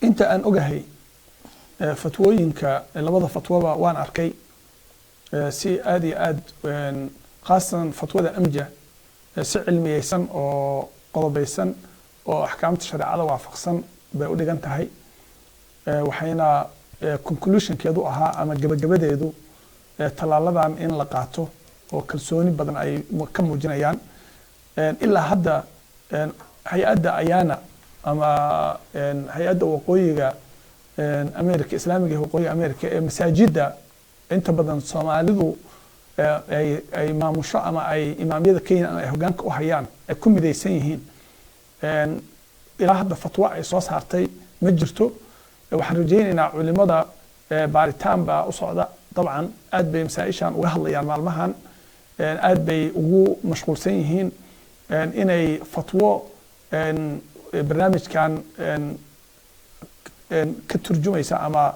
inta aan ogahay fatwooyinka labada fatwaba waan arkay si aad iyo aad khaasan fatwada amja si cilmiyeysan oo qodobaysan oo axkaamta shareecada waafaqsan bay u dhigan tahay waxayna conclusionkeedu ahaa ama gabagabadeedu talaaladan in la qaato oo kalsooni badan ay ka muujinayaan ilaa hadda hay-adda ayaana ama hay-adda waqooyiga Amerika Islaamiga ee waqooyiga Amerika ee masaajidda inta badan Soomaalidu ay maamusho ama ay imaamiyada Kenya ay hoggaanka u hayaan ay ku midaysan yihiin ilaa hadda fatwa ay soo saartay ma jirto waxaan rajaynaynaa culimada baaritaan baa u socda dabcan aad bay masaa'ishan uga hadlayaan maalmahan aad bay ugu mashquulsan yihiin inay fatwo barnaamijkan ka turjumaysa ama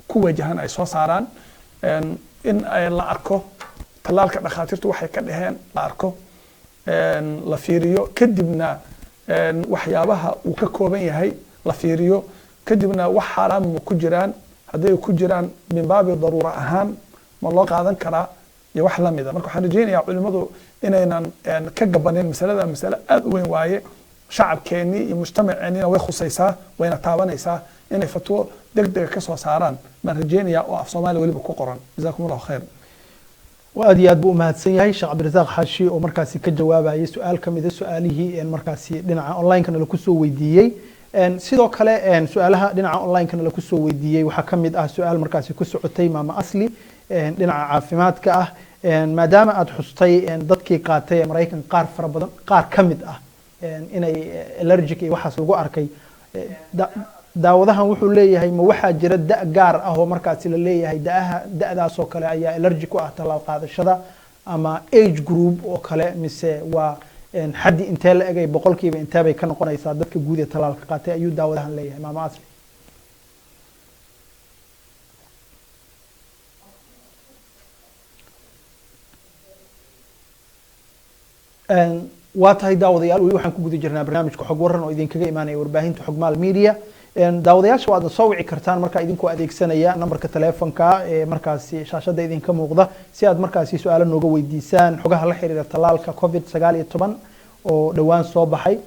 ku wajahan ay soo saaraan in la arko talaalka dhakhaatiirtu waxay ka dhaheen la arko la fiiriyo kadibna waxyaabaha uu ka kooban yahay la fiiriyo kadibna wax xaraam ma ku jiraan hadday ku jiraan min baabi daruura ahaan ma loo qaadan karaa iyo wax lamida marka waxaan rajaynayaa culimadu inaynan ka gabanin masalada masale aad u weyn waaye shacabkeennii iyo mujtamaceennina way khusaysaa wayna taabanaysaa inay fatwo degdega ka soo saaraan baan rajaynayaa oo af Soomaali waliba ku qoran jazakum allahu khayr وأد ياد بو مهدسن yahay Sheekh Cabdirasaaq Xaashi oo markaasi ka jawaabayay su'aal kamid ah su'aalihii markaasi dhinaca online kana la ku soo weydiiyay sidoo kale su'aalaha dhinaca online kana la ku soo weydiiyay waxa kamid ah su'aal markaasi ku socotay maama asli dhinaca caafimaadka ah maadaama aad xustay dadkii qaatay Mareykan qaar fara badan qaar kamid ah inay allergic iyo waxaas lagu arkay daawadahan wuxuu leeyahay ma waxaa jira da gaar ah oo markaasi la leeyahay da'daas oo kale ayaa allergic ku ah talaal qaadashada ama age group oo kale mise waa xaddi intee la egay boqolkiiba intee bay ka noqonaysaa dadka guud ee talaalka qaatay ayuu daawadahan leeyahay maama asli waa tahay daawadayaal weli waxaan ku guda jirnaa barnaamijka xog waran oo idinkaga imaanaya warbaahinta xogmaal media daawadayaasha waad soo wici kartaan markaa idinkoo adeegsanaya nambarka taleefanka ee markaasi shaashada idinka muuqda si aad markaasi su'aalo nooga weydiisaan xogaha la xiriira talaalka covid-19 oo dhawaan soo baxay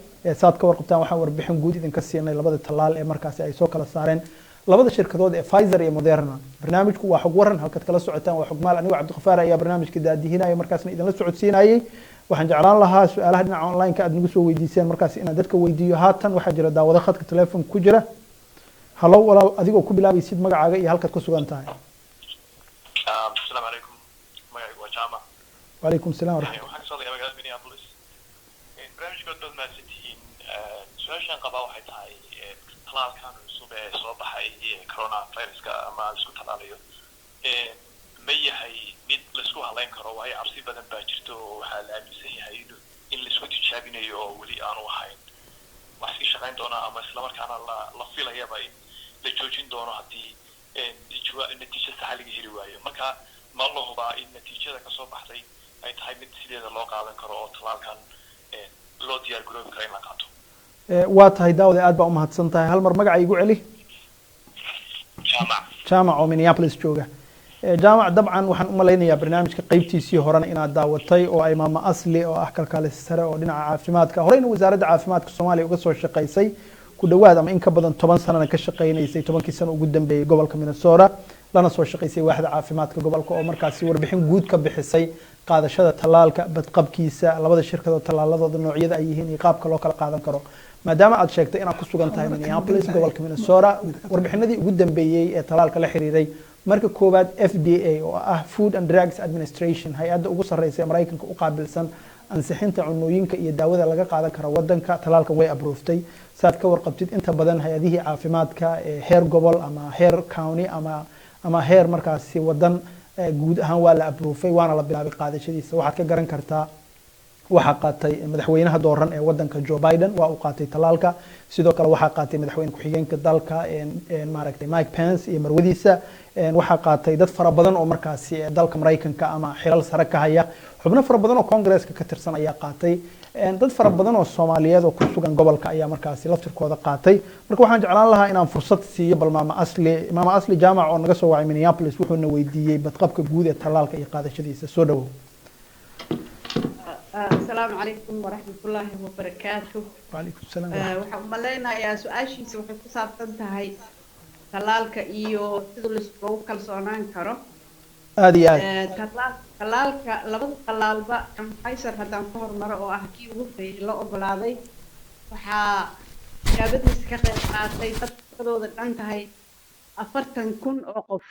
saad ka warqabtaan waxaan warbixin guud idinka siinay labada talaal ee markaasi ay soo kala saareen labada shirkadood ee Pfizer iyo Moderna barnaamijku waa xog waran halkaad kala socotaan waa xogmaal anigu Cabdiqafaar ayaa barnaamijka daadihinaya markaasna idinla socodsiinayay waxaan jeclaan lahaa su'aalaha dhinaca online-ka aad nagu soo weydiiseen markaas inaad dadka weydiiyo haatan waxaa jira daawado khadka telefoonka ku jira hallo walaal adigoo ku bilaabaysid magacaaga iyo halkaad ku sugan tahay asalaamu calaykum magacaygu waa jaamac wacalaykum salaam waraxmat waxaan kasoo hadlayaa magaalada minneapolis barnaamijkood baad mahadsantihiin su-aashaan qabaa waxay tahay talaalkan cusub ee soo baxay coronaviruska ama laisku talaalayo ma yahay mid laisku halayn karo waayo cabsi badan baa jirto oo waxaa la aaminsan yahay in laisku tijaabinayo oo weli aanu ahayn wax iska shaqayn doona ama islamarkaana la filayaba in la joojin doono haddii natiijo saxa laga heli waayo marka ma la hubaa in natiijada kasoo baxday ay tahay mid sideeda loo qaadan karo oo talaalkan loo diyaar garoobi karo in la qaato waa tahay daawada aad baa u mahadsan tahay hal mar magaca igu celi jaamac oo Minneapolis jooga jaamac dabcan waxaan u malaynayaa barnaamijka qaybtiisii horena inaad daawatay oo ay maama asli oo ah kalkaalis sare oo dhinaca caafimaadka horeyna wasaaradda caafimaadka Soomaaliya uga soo shaqeysay ku dhawaad ama in ka badan 10 sanana ka shaqeynaysay 10kii sano ugu dambeeyay gobolka Minnesota lana soo shaqeysay waaxda caafimaadka gobolka oo markaasi warbixin guud ka bixisay qaadashada talaalka badqabkiisa labada shirkadood talaaladooda noocyada ay yihiin iyo qaabka loo kala qaadan karo maadaama aad sheegtay inaad ku sugan tahay Minneapolis gobolka Minnesota warbixinadii ugu dambeeyay ee talaalka la xiriiray marka koobaad FDA oo ah Food and Drugs Administration hay'adda ugu sarreysa ee Mareykanka u qaabilsan ansixinta cunnooyinka iyo daawada laga qaadan karo wadanka talaalka way approved saad ka warqabtid inta badan hay'adihii caafimaadka ee heer gobol ama heer county ama heer markaasi wadan guud ahaan waa la approved waana la bilaabay qaadashadiisa waxaad ka garan kartaa waxa qaatay madaxweynaha dooran ee wadanka Joe Biden waa uu qaatay talaalka sidoo kale waxa qaatay madaxweyne ku-xigeenka dalka maaragtay Mike Pence iyo marwadiisa waxa qaatay dad fara badan oo markaasi dalka Mareykanka ama xilal sare ka haya xubno fara badan oo Congress-ka ka tirsan ayaa qaatay dad fara badan oo Soomaaliyeed oo ku sugan gobolka ayaa markaasi laftirkooda qaatay marka waxaan jeclaan lahaa inaan fursad siiyo bal maama asli jaamac oo naga soo wacay Minneapolis wuxuuna weydiiyay badqabka guud ee talaalka iyo qaadashadiisa soo dhawow السلام عليكم ورحمة الله وبركاته. وعليكم السلام. waxaan u maleynayaa su-aashiisa waxay ku saabsan tahay talaalka iyo sida la iskugu kalsoonaan karo. aad iyo aad. talaalka labada talaalba Pfizer haddaan ka hormaro oo ah kii ugu horreeyay la ogolaaday waxaa tijaabadiisa ka qayb qaatay dadkooda dhan tahay 40,000 oo qof.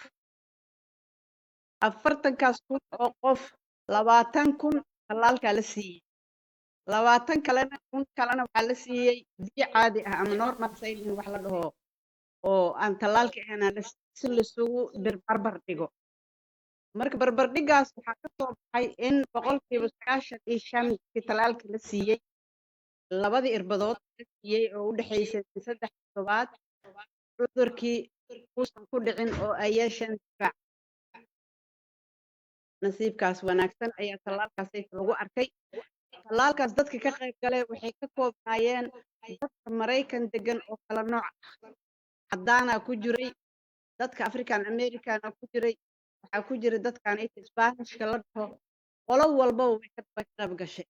40,000 oo qof 20,000 talaalka la siiyay 20 kalena waxaa la siiyay biyo caadi ah ama normal saline wax la dhaho oo aan talaalka ahayn si la isugu barbar dhigo marka barbar dhigaas waxaa ka soo baxay in 95% talaalka la siiyay labadii irbadood la siiyay oo u dhaxaysay 3 toddobaad cudurkii uusan ku dhicin oo ay yeesheen difaac nasiibkaas wanaagsan ayaa talaalkaas lagu arkay talaalkaas dadka ka qayb galay waxay ka koobnaayeen dadka Mareykan degan oo kala nooc cadaan ku jiray dadka African American ku jiray waxaa ku jiray dadkan Isbaanishka la dhaho qolo walba way ka qayb gashay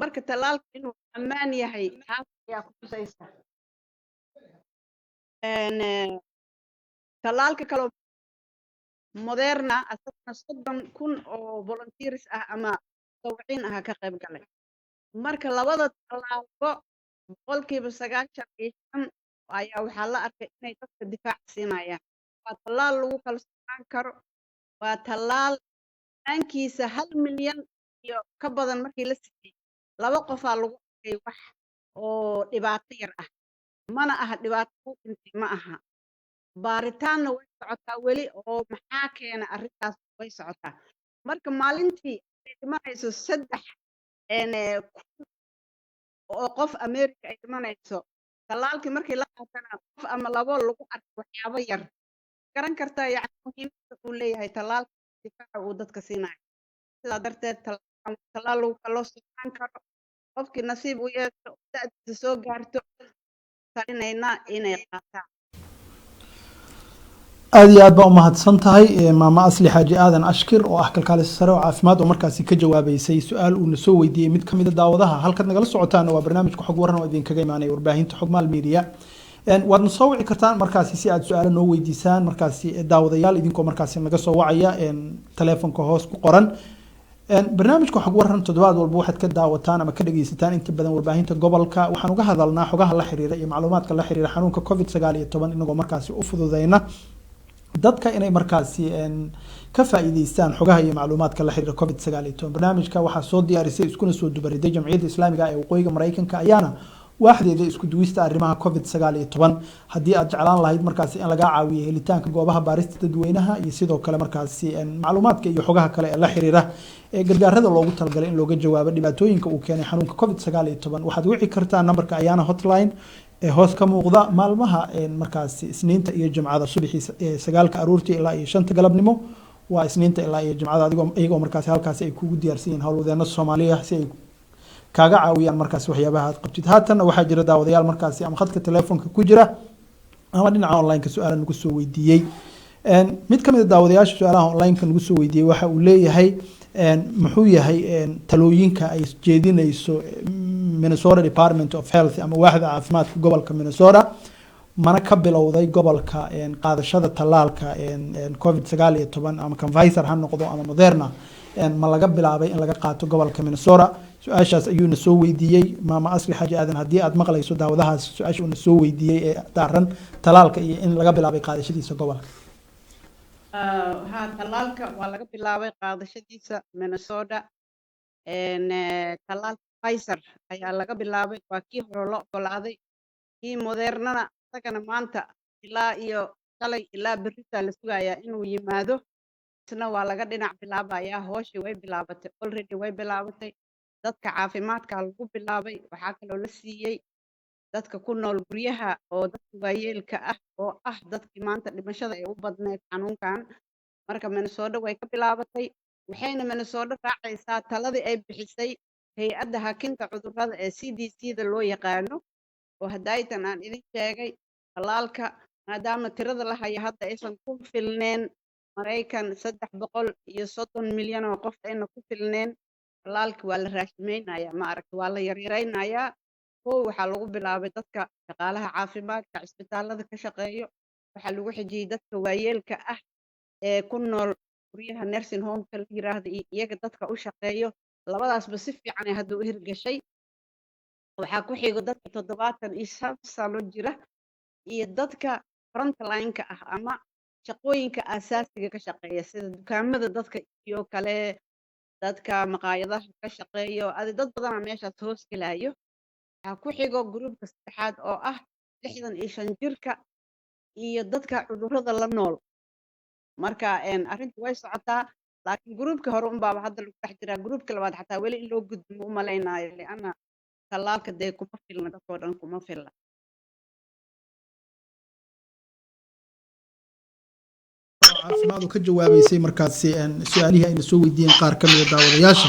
marka talaalka inuu ammaan yahay taas ayaa ku tusaysa talaalka kale Moderna asagana 30,000 oo volunteers ah ama mutawiciin ah ka qayb galay. Marka labada tallaabo boqolkiiba 95 ayaa waxaa la arkay inay dadka difaac siinayaan. Waa tallaal lagu kalsoonaan karo, waa tallaal aankiisa 1 milyan iyo ka badan markii la siiyey 2 qofaa lagu arkay wax oo dhibaato yar ah, mana aha dhibaato u dhintay ma aha. baaritaanna way socotaa weli oo maxaa keena arrintaas way socotaa. Marka maalintii ay dhimanayso 3 oo qof America ay dhimanayso, tallaalkii markii la qaatana qof ama 2 lagu arko waxyaabo yar, garan kartaa yacni muhiimadda uu leeyahay tallaalka difaaca uu dadka siinayo. sidaa darteed tallaal lagu kalsoonaan karo, qofkii nasiib u yeesho da'diisa soo gaarto talinaynaa inay qaataan. aad iyo aad baa u mahadsan tahay maama asli xaaji aadan ashkir oo ah kalkaalisa sare oo caafimaad oo markaasi ka jawaabaysay su-aal uu na soo weydiiyey mid ka mid a daawadaha halkaad nagala socotaan waa barnaamijka xog waran oo idinkaga imaanaya warbaahinta xogmaal media waad na soo wici kartaan markaasi si aad su-aalo noo weydiisaan markaasi daawadayaal idinkoo markaasi naga soo wacaya taleefonka hoos ku qoran barnaamijka xog waran toddobaad walba waxaad ka daawataan ama ka dhageysataan inta badan warbaahinta gobolka waxaan uga hadalnaa xogaha la xiriira iyo macluumaadka la xiriira xanuunka covid-19 inagoo markaasi u fududeyna dadka inay markaasi ka faa'iideystaan xogaha iyo macluumaadka la xiriira covid-19 barnaamijka waxaa soo diyaarisay iskuna soo dubariday jamciyadda islaamiga ee waqooyiga maraykanka ayaana waaxdeeda isku duwista arrimaha covid-19 haddii aad jeclaan lahayd markaasi in laga caawiyo helitaanka goobaha baarista dadweynaha iyo sidoo kale markaasi macluumaadka iyo xogaha kale ee la xiriira ee gargaarada loogu talagalay in looga jawaabo dhibaatooyinka uu keenay xanuunka covid-19 waxaad wici kartaa nambarka ayaana hotline ee hoos ka muuqda maalmaha markaasi isniinta iyo jimcada subaxii 9 aroortii ilaa iyo 5 galabnimo waa isniinta ilaa iyo jimcada iyagoo markaasi halkaasi ay kugu diyaarsan yihiin howlwadeeno Soomaaliya si ay kaaga caawiyaan markaasi waxyaabaha aad qabtid haatan waxaa jira daawadayaal markaasi ama khadka telefoonka ku jira ama dhinaca online-ka su-aalaha nagu soo weydiiyey mid ka mid a daawadayaasha su-aalaha online-ka nagu soo weydiiyey waxa uu leeyahay muxuu yahay talooyinka ay jeedinayso Minnesota Department of Health ama waaxda caafimaadka gobolka Minnesota mana ka bilowday gobolka qaadashada tallaalka covid-19 ama kan Pfizer ha noqdo ama Moderna ma laga bilaabay in laga qaato gobolka Minnesota su-aashaas ayuu na soo weydiiyey maama asli xaaji aadan haddii aad maqlayso daawadahaas su-aasha uu na soo weydiiyey ee daaran tallaalka iyo in laga bilaabay qaadashadiisa gobolka ها تلالك ولا قبل لا قادشتيسا مينيسوتا تلال فايزر ayaa laga bilaabay waa kii hore loo ogolaaday kii Modernana isagana maanta ilaa iyo shalay ilaa berrita la sugayaa inuu yimaado isna waa laga dhinac bilaabayaa hooshii way bilaabatay already way bilaabatay dadka caafimaadka lagu bilaabay waxaa kaloo la siiyey dadka ku nool guryaha oo dadka waayeelka ah oo ah dadkii maanta dhimashada ay u badneyd xanuunkan marka Minnesota way ka bilaabatay waxayna Minnesota raacaysaa taladii ay bixisay hay'adda hakinta cudurrada ee CDC-da loo yaqaano oo hadaytan aan idin sheegay talaalka maadaama tirada la hayo hadda aysan ku filneen Maraykan 330 milyan oo qof ayna ku filneen talaalka waa la raashimaynayaa ma aragti waa la yaryaraynayaa waxaa lagu bilaabay dadka shaqaalaha caafimaadka isbitaalada ka shaqeeyo waxaa lagu xijiyay dadka waayeelka ah ee ku nool guryaha nursing home-ka la yiraahdo iyaga dadka u shaqeeyo labadaasba si fiican ay hadda u hirgashay waxaa ku xigo dadka 75 sano jira iyo dadka front line-ka ah ama shaqooyinka aasaasiga ka shaqeeya sida dukaamada dadka iyo kale dadka maqaayadaha ka shaqeeyo dad badan meeshaas hoos gelayo waxaa ku xigo gruubka saddexaad oo ah 65 jirka iyo dadka cudurrada la nool marka arrintu way socotaa laakiin gruubka hore un baa hadda lagu dhex jiraa gruubka labaad xataa weli in loo gudbo u malaynayo liana talaalka dee kuma filna dadkoo dhan kuma filna caafimaad oo ka jawaabaysay markaasi su-aalihii ayna soo weydiiyeen qaar ka mid a daawadayaasha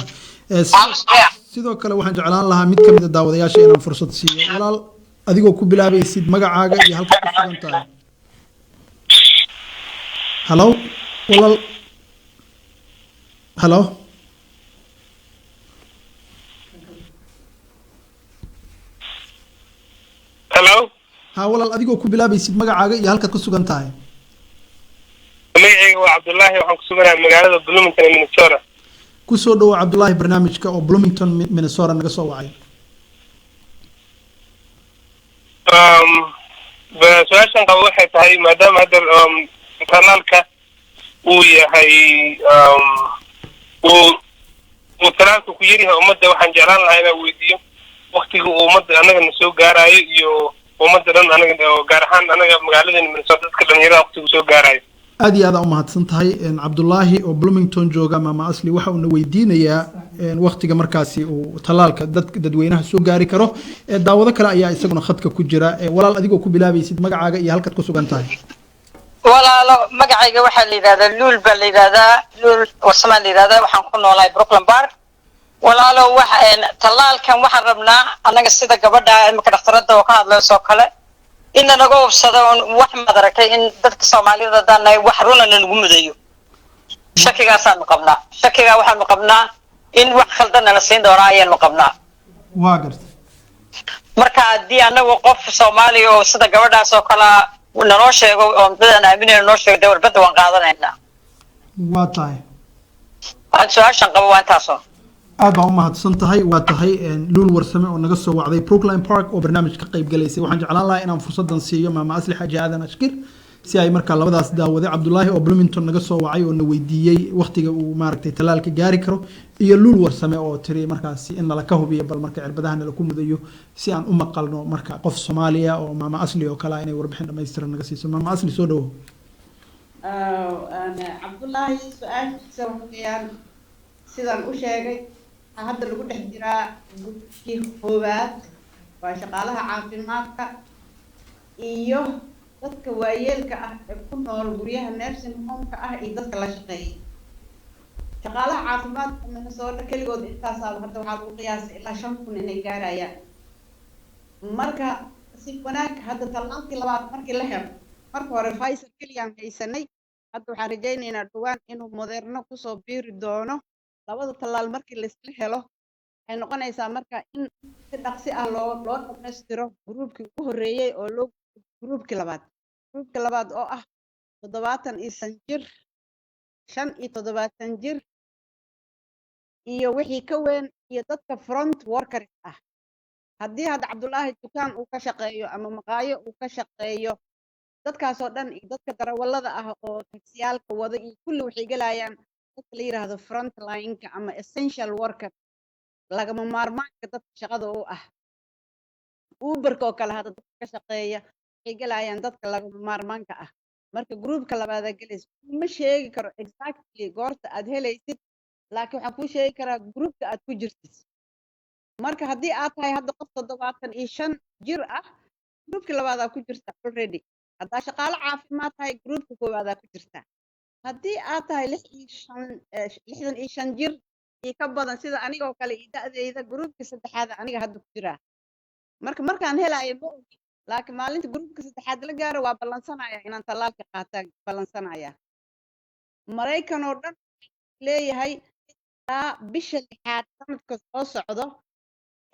sidoo kale waxaan jeclaan lahaa mid ka mid a daawadayaasha inaan fursad siiyo walaal adigoo ku bilaabaysid magacaaga iyo halka ku sugan tahay halo walaal halo Hello. ha walaal adigoo ku bilaabaysid magacaaga iyo halka ku sugan tahay magacayga waa Cabdullaahi waxaan ku suganahay magaalada Bloomington ee Minnesota. ku soo dhawo Cabdullaahi barnaamijka oo Bloomington Minnesota naga soo wacay. su-aashan qabo waxay tahay maadaama hadda talaalka uu yahay uu talaalka ku yaryahay ummadda waxaan jeclaan lahaa inaan weydiiyo waqtiga uu ummadda annagana soo gaarayo iyo ummadda dhan anaga gaar ahaan anaga magaaladeen Minnesota dadka dhalinyarada waqtigu soo gaarayo. aad iyo aad u mahadsan tahay Cabdullaahi oo Bloomington jooga Maama Asli waxa uu weydiinayaa waqtiga markaasi uu talaalka dadweynaha soo gaari karo daawado kale ayaa isaguna khadka ku jira walaal adigoo ku bilaabaysid magacaaga iyo halkaad ku sugan tahay. walaalo magacayga waxaa la yiraahdaa Luul baa la yiraahdaa Luul warsama la yiraahdaa waxaan ku noolahay Brooklyn Park. walaalo talaalkan waxaan rabnaa anaga sida gabadha imika dhakhtarada oo ka hadlayso kale in naga hubsado wax madaragtay in dadka Soomaalida dadana wax run ah nagu mudayo shakigaasaan qabnaa waxaan qabnaa in wax khaldan la siin doono ayaan qabnaa waa gartay marka hadii anagu qof Soomaali oo sida gabadhaas oo kala naloo sheego oo badan aaminayno noo sheego dawladda waan qaadanaynaa waa tahay aan su'aashan qabo waan taasoo aad baan u mahadsan tahay waa tahay Luul warsame oo naga soo wacday Brooklyn Park oo barnaamijka qayb galaysay waxaan jeclaan lahaa inaan fursadan siiyo Maama Asli Xaaji Aadan Ashkir si ay markaa labadaas daawaday Cabdullaahi oo Bloomington naga soo wacay oo na weydiiyay waqtiga uu maaragtay talaalka gaari karo iyo Luul warsame oo tiri markaasi in la ka hubiyo bal marka cirbadahan la ku mudayo si aan u maqalno marka qof Soomaaliya oo Maama Asli oo kala inay warbixin dhameystiran naga siiso Maama Asli soo dhawo أنا عبد الله سؤال سويان سيدان وشاقي هذا اللي قلت حجرا كيف خوبات وشغالها عافيماتك إيوه dadka waayeelka ah ee ku nool guryaha nursing home-ka ah iyo dadka la shaqeeya shaqaalaha caafimaadka Minnesota kaligood intaas hadda waxaa lagu qiyaasay ilaa 5,000 inay gaarayaan marka si wanaag hadda talaalkii labaad markii la helo marka hore Pfizer kaliyan haysanay hadda waxaan rajaynaynaa dhawaan inuu Moderna ku soo biiri doono labada talaal markii la isla helo waxay noqonaysaa marka in si dhaqsi ah loo dhameystiro groupkii ugu horeeyay oo loo groupkii labaad oo ah 75 jir 75 jir iyo wixii ka weyn iyo dadka front workers ah haddii hadda Cabdullaahi dukaan uu ka shaqeeyo ama maqaayo uu ka shaqeeyo dadkaas oo dhan iyo dadka darawallada ah oo taksiyaalka wada iyo kulli waxay galayaan dadka la yiraahdo front line-ka ama essential worker lagama maarmaanka dadka shaqada u ah Uber-ka oo kale hadda dadka ka shaqeeya waxay galayaan dadka lagama maarmaanka ah marka groupka labaad galayso ma sheegi karo exactly goorta aad helaysid laakiin waxaan ku sheegi karaa groupka aad ku jirtid marka haddii aad tahay hadda qof 75 jir ah groupka labaad aad ku jirtaa already haddaa shaqaale caafimaad tahay groupka koowaad aad ku jirtaa haddii aad tahay 65 jir iyo ka badan sida aniga oo kale da'deyda groupka saddexaad aniga hadda ku jiraa markaan helayo ma ogi laakiin maalinta groupka saddexaad la gaaro waa ballansanaya inaan talaalka qaataa ballansanaya Mareykan oo dhan leeyahay bisha 6aad sanadka soo socdo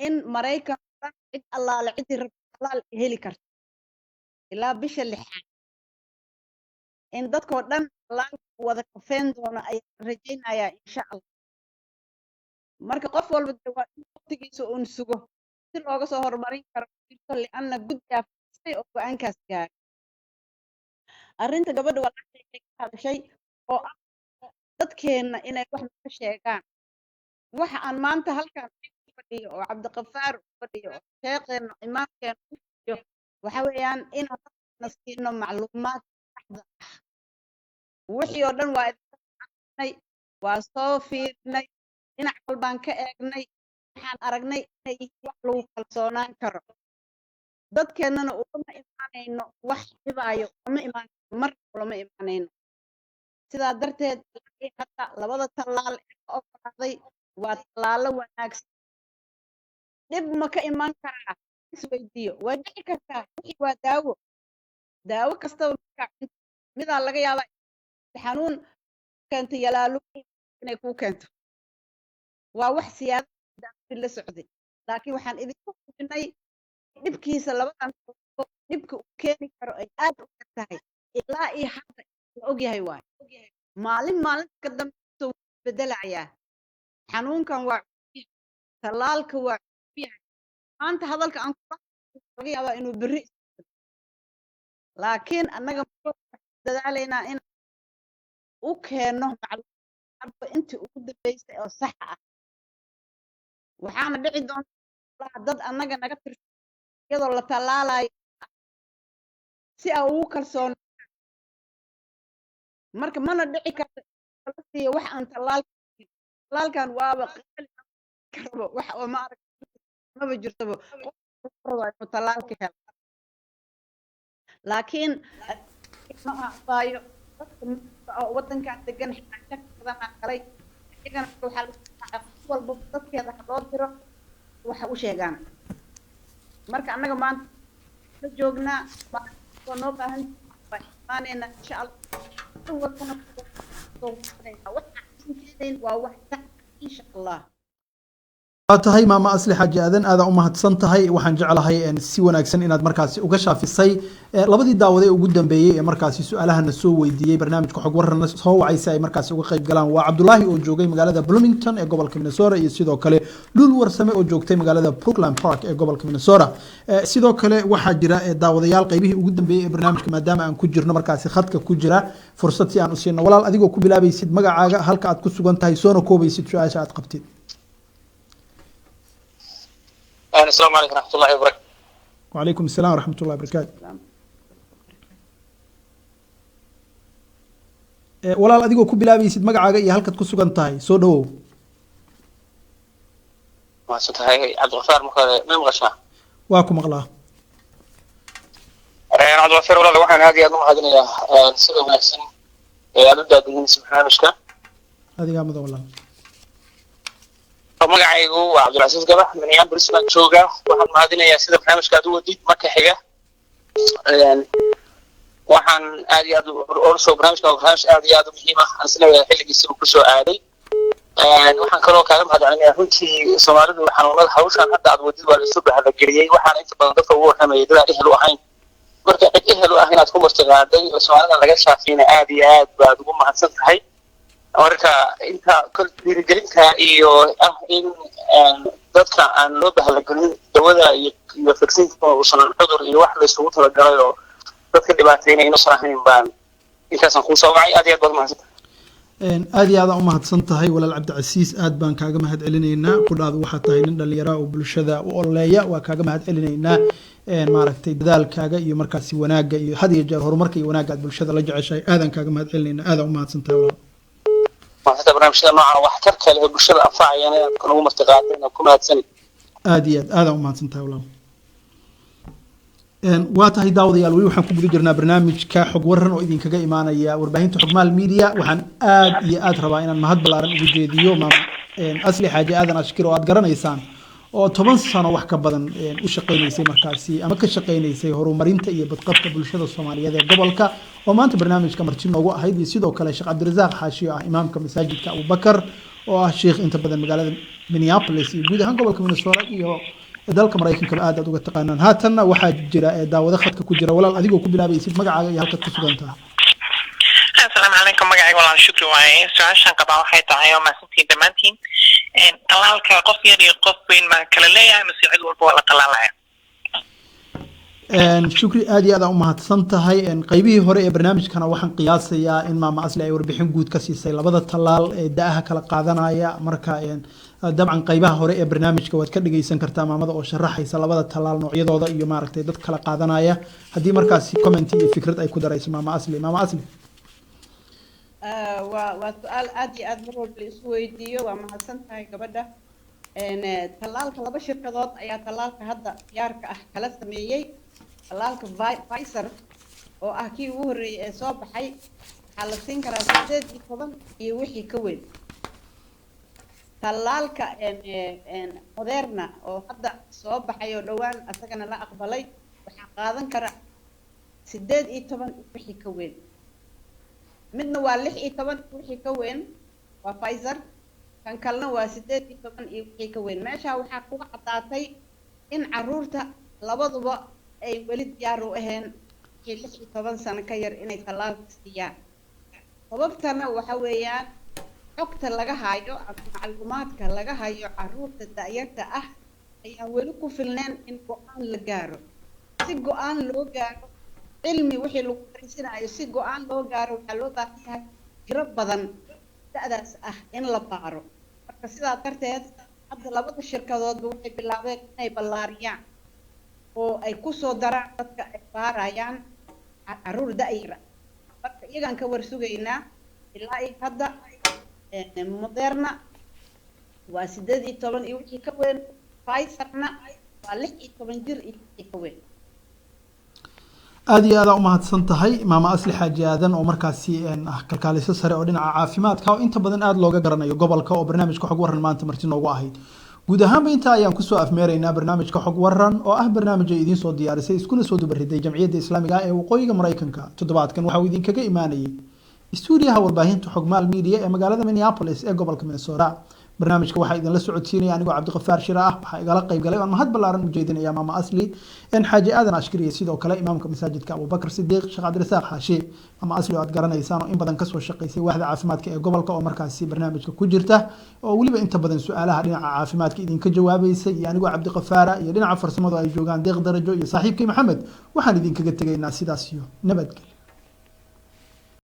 in Mareykan oo dhan cid allaale cidii rabto talaal heli karto ilaa bisha 6aad in dadkoo dhan talaal wada kafeen doono ay rajaynaya insha Allah marka qof walba waa waqtigiisa uu sugo si looga soo horumarin karo lianna guddiga fadhiistay oo go'aankaas gaaray arrinta gabadha waa ka hadashay oo ah dadkeena inay wax ka sheegaan waxa aan maanta halkan fadhiyo oo Cabdiqafaar fadhiyo oo sheeqeena imaamkeena fadhiyo waxa weeyaan in aan siino macluumaad saxda ah wixii oo dhan waa soo fiirnay dhinac walbaan ka eegnay waxaan aragnay inay wax lagu kalsoonaan karo dadkeenana uma imaanayno wax dhibaayo lama imaanayno sidaa darteed hadda labada talaal ee ka ogolaaday waa talaalo wanaagsan dhib ma ka imaan karaa isweydiiyo waa dhici kartaa wixii waa daawo kastaba midaa laga yaabaa xanuun keento yalaalo inay kuu keento waa wax siyaada la socday laakiin waxaan idinku hubinay dhibkiisa labadan dhibka uu keeni karo ay aad u tahay ilaa iyo hadda la ogyahay waay maalinta ka dambe soo bedelayaa xanuunkan waa talaalka waa maanta hadalka aan ku laga yaabaa inuu berri laakiin annaga dadaalaynaa in u keeno macluumaadba intii ugu dambeysay oo sax ah waxaana dhici doonta dad annaga naga tirsan iyadoo la tallaalayo si aan ugu kalsoon marka mana dhici karto la siiyo wax aan tallaalkan waaba qaali karbo wax oo ma arag maba jirtaba inuu tallaalka helo laakiin ma aqbaayo waddankan degan xaasha badan qalay iyagana waxaa walba dadkeeda loo diro waxa u sheegaan marka annaga maanta la joognaa waa noo baahan imaanayna insha allah waa wax sax insha allah tahay maama asli xaaji aadan aad u mahadsan tahay waxaan jeclahay si wanaagsan inaad markaasi uga shaafisay labadii daawade ugu dambeeyay ee markaasi su'aalahana soo weydiiyay barnaamijka xog wararna soo wacaysa ay markaasi uga qayb galaan waa Cabdullaahi oo joogay magaalada Bloomington ee gobolka Minnesota iyo sidoo kale Lul Warsame oo joogtay magaalada Brookline Park ee gobolka Minnesota sidoo kale waxaa jira daawadayaal qaybihii ugu dambeeyay ee barnaamijka maadaama aan ku jirno markaasi khadka ku jira fursad si aan u siino walaal adigoo ku bilaabaysid magacaaga halka aad ku sugan tahay soona koobaysid su'aasha aad qabtid السلام عليكم ورحمة الله وبركاته. وعليكم السلام ورحمة الله وبركاته. walaal adigoo ku bilaabaysid magacaaga iyo halkaad ku sugan tahay soo dhawow waa soo tahay Cabdulqafaar markale ma maqashaa waa ku maqlaa Cabdulqafaar walaal waxaan aad iyo aad u mahadinayaa sida wanaagsan ee aad u daadiyeen barnaamijka adiga mudan walaal magacaygu waa Cabdulcasiis Gabax Minneapolis baan joogaa waxaan mahadinayaa sida barnaamijka aad u wadid marka xiga waxaan aad iyo aad u soo barnaamijka aad iyo aad u muhiim ah asleeyahay xilligiisa uu ku soo aaday waxaan kaloo kaaga mahadcelinayaa runtii Soomaalidu xanuunada hawshan hadda aad wadid waa la soo baxageliyay waxaan inta badan dadka ugu warramay dad ehel u ahayn marka cid ehel u ah inaad ku martaqaaday Soomaalida laga shaafina aad iyo aad baad ugu mahadsan tahay marka inta kul dhiirigelinta iyo ah in dadka aan loo bahalagelin dawada iyo fiksinta oo san cudur iyo wax la isugu talagalay oo dadka dhibaatayna inuu sarahayn baan intaasaan ku soo wacay aad iyo aad baad mahadsan aad iyo aad u mahadsan tahay walaal Cabdicasiis aad baan kaaga mahadcelinaynaa kudhaadu waxa tahay nin dhalinyaro oo bulshada u oleeya waa kaaga mahadcelinaynaa maaragtay dadaalkaaga iyo markaasi wanaaga iyo had iyo jeer horumarka iyo wanaaga bulshada la jeceshay aadan kaaga mahadcelinaynaa aad u mahadsan tahay walaal waxta barnaamijyada noocan wax tarka leh bulshada anfacayana inaad ku martaqaadeen ku mahadsan aad iyo aad u mahadsan tahay walaal waa tahay daawadayaal weli waxaan ku guda jirnaa barnaamijka xog waran oo idinkaga imaanaya warbaahinta xogmaal media waxaan aad iyo aad rabaa inaan mahad ballaaran ugu jeediyo asli xaaji aadan ashkir oo aad garanaysaan oo 10 sano wax ka badan u shaqeynaysay markaasi ama ka shaqeynaysay horumarinta iyo badqabka bulshada Soomaaliyeed ee gobolka oo maanta barnaamijka marti noogu ahayd iyo sidoo kale Sheekh Cabdirasaaq Xaashi ah imaamka masaajidka Abu Bakar oo ah sheekh inta badan magaalada Minneapolis iyo guud ahaan gobolka Minnesota iyo dalka Mareykanka aad uga taqaanaan haatanna waxaa jira daawado khadka ku jira walaal adigoo ku bilaabaysid magacaaga iyo halka ku sugan tahay السلام عليكم magacayga walaal shukri waaye su'aashan qabaa waxay tahay oo maasantiin dhamaantiin talaalka qof yar iyo qof weyn ma kala leeyahay mise cid walba waa la talaalaya shukri aad iyo aad u mahadsan tahay qaybihii hore ee barnaamijkana waxaan qiyaasayaa in maama asli ay warbixin guud ka siisay labada talaal ee daaha kala qaadanaya marka dabcan qaybaha hore ee barnaamijka waad ka dhageysan kartaa maamada oo sharaxaysa labada talaal noocyadooda iyo maaragtay dad kala qaadanaya haddii markaasi comment iyo fikrad ay ku darayso maama asli waa su'aal aad iyo aad mar walba isu weydiiyo waa mahadsan tahay gabadha talaalka laba shirkadood ayaa talaalka hadda diyaarka ah kala sameeyey talaalka Pfizer oo ah kii ugu horeeyay ee soo baxay waxaa la siin karaa 18 iyo wixii ka weyn talaalka Moderna oo hadda soo baxay oo dhawaan asagana la aqbalay waxaa qaadan kara 18 wixii ka weyn midna waa 16 wixii ka weyn waa Pfizer kan kalena waa 18 iyo wixii ka weyn meesha waxaa ku cadaatay in caruurta labaduba ay weli diyaar u ahayn 16 sano ka yar inay talaalka siiyaan sababtana waxa weeyaan xogta laga hayo ama macluumaadka laga hayo caruurta da'yarta ah ayaan weli ku filnayn in go-aan la gaaro. Si go-aan loo gaaro cilmi wixii lagu fariisanayo si go-aan loo gaaro waxaa loo baahan yahay tiro badan da'daas ah in la baaro. marka sidaa darteed hadda labada shirkadoodba waxay bilaabeen inay ballaariyaan oo ay ku soo daraan dadka ay baarayaan caruur da'yar ah. marka iyagaan ka warsugaynaa ilaa iyo hadda Moderna waa 18 iyo wixii ka weyn, Pfizerna waa 16 jir iyo wixii ka weyn. aad iyo aad u mahadsan tahay maama Asli Xaaji Aadan oo markaasi kalkaaliso sare oo dhinaca caafimaadka oo inta badan aad looga garanayo gobolka oo barnaamijka xog waran maanta marti noogu ahayd. guud ahaanba inta ayaan kusoo afmeeraynaa barnaamijka xog waran oo ah barnaamij ay idiin soo diyaarisay iskuna soo dubariday jamciyadda islaamiga ee waqooyiga Mareykanka. toddobaadkan waxa uu idinkaga imaanayay istuudiyaha warbaahinta xogmaal media ee magaalada Minneapolis ee gobolka Minnesota. barnaamijka waxaa idinla socodsiinaya anigoo Cabdiqafaar Shira ah. waxaa igala qayb galay oo mahad ballaaran u jeedinaya maama Asli Xaaji Aadan Ashkariye, sidoo kale imaamka masaajidka Abubakar Sidiiq Sheekh Cabdirasaaq Xaashi. maama Asli oo aad garanaysaan oo in badan kasoo shaqaysay waaxda caafimaadka ee gobolka oo markaasi barnaamijka ku jirta oo weliba inta badan su'aalaha dhinaca caafimaadka idinka jawaabaysay, iyo anigoo Cabdiqafaara iyo dhinaca farsamada ay joogaan Deeq Darajo iyo saaxiibkay Maxamed. waxaan idinkaga tegaynaa sidaas iyo nabadgelyo.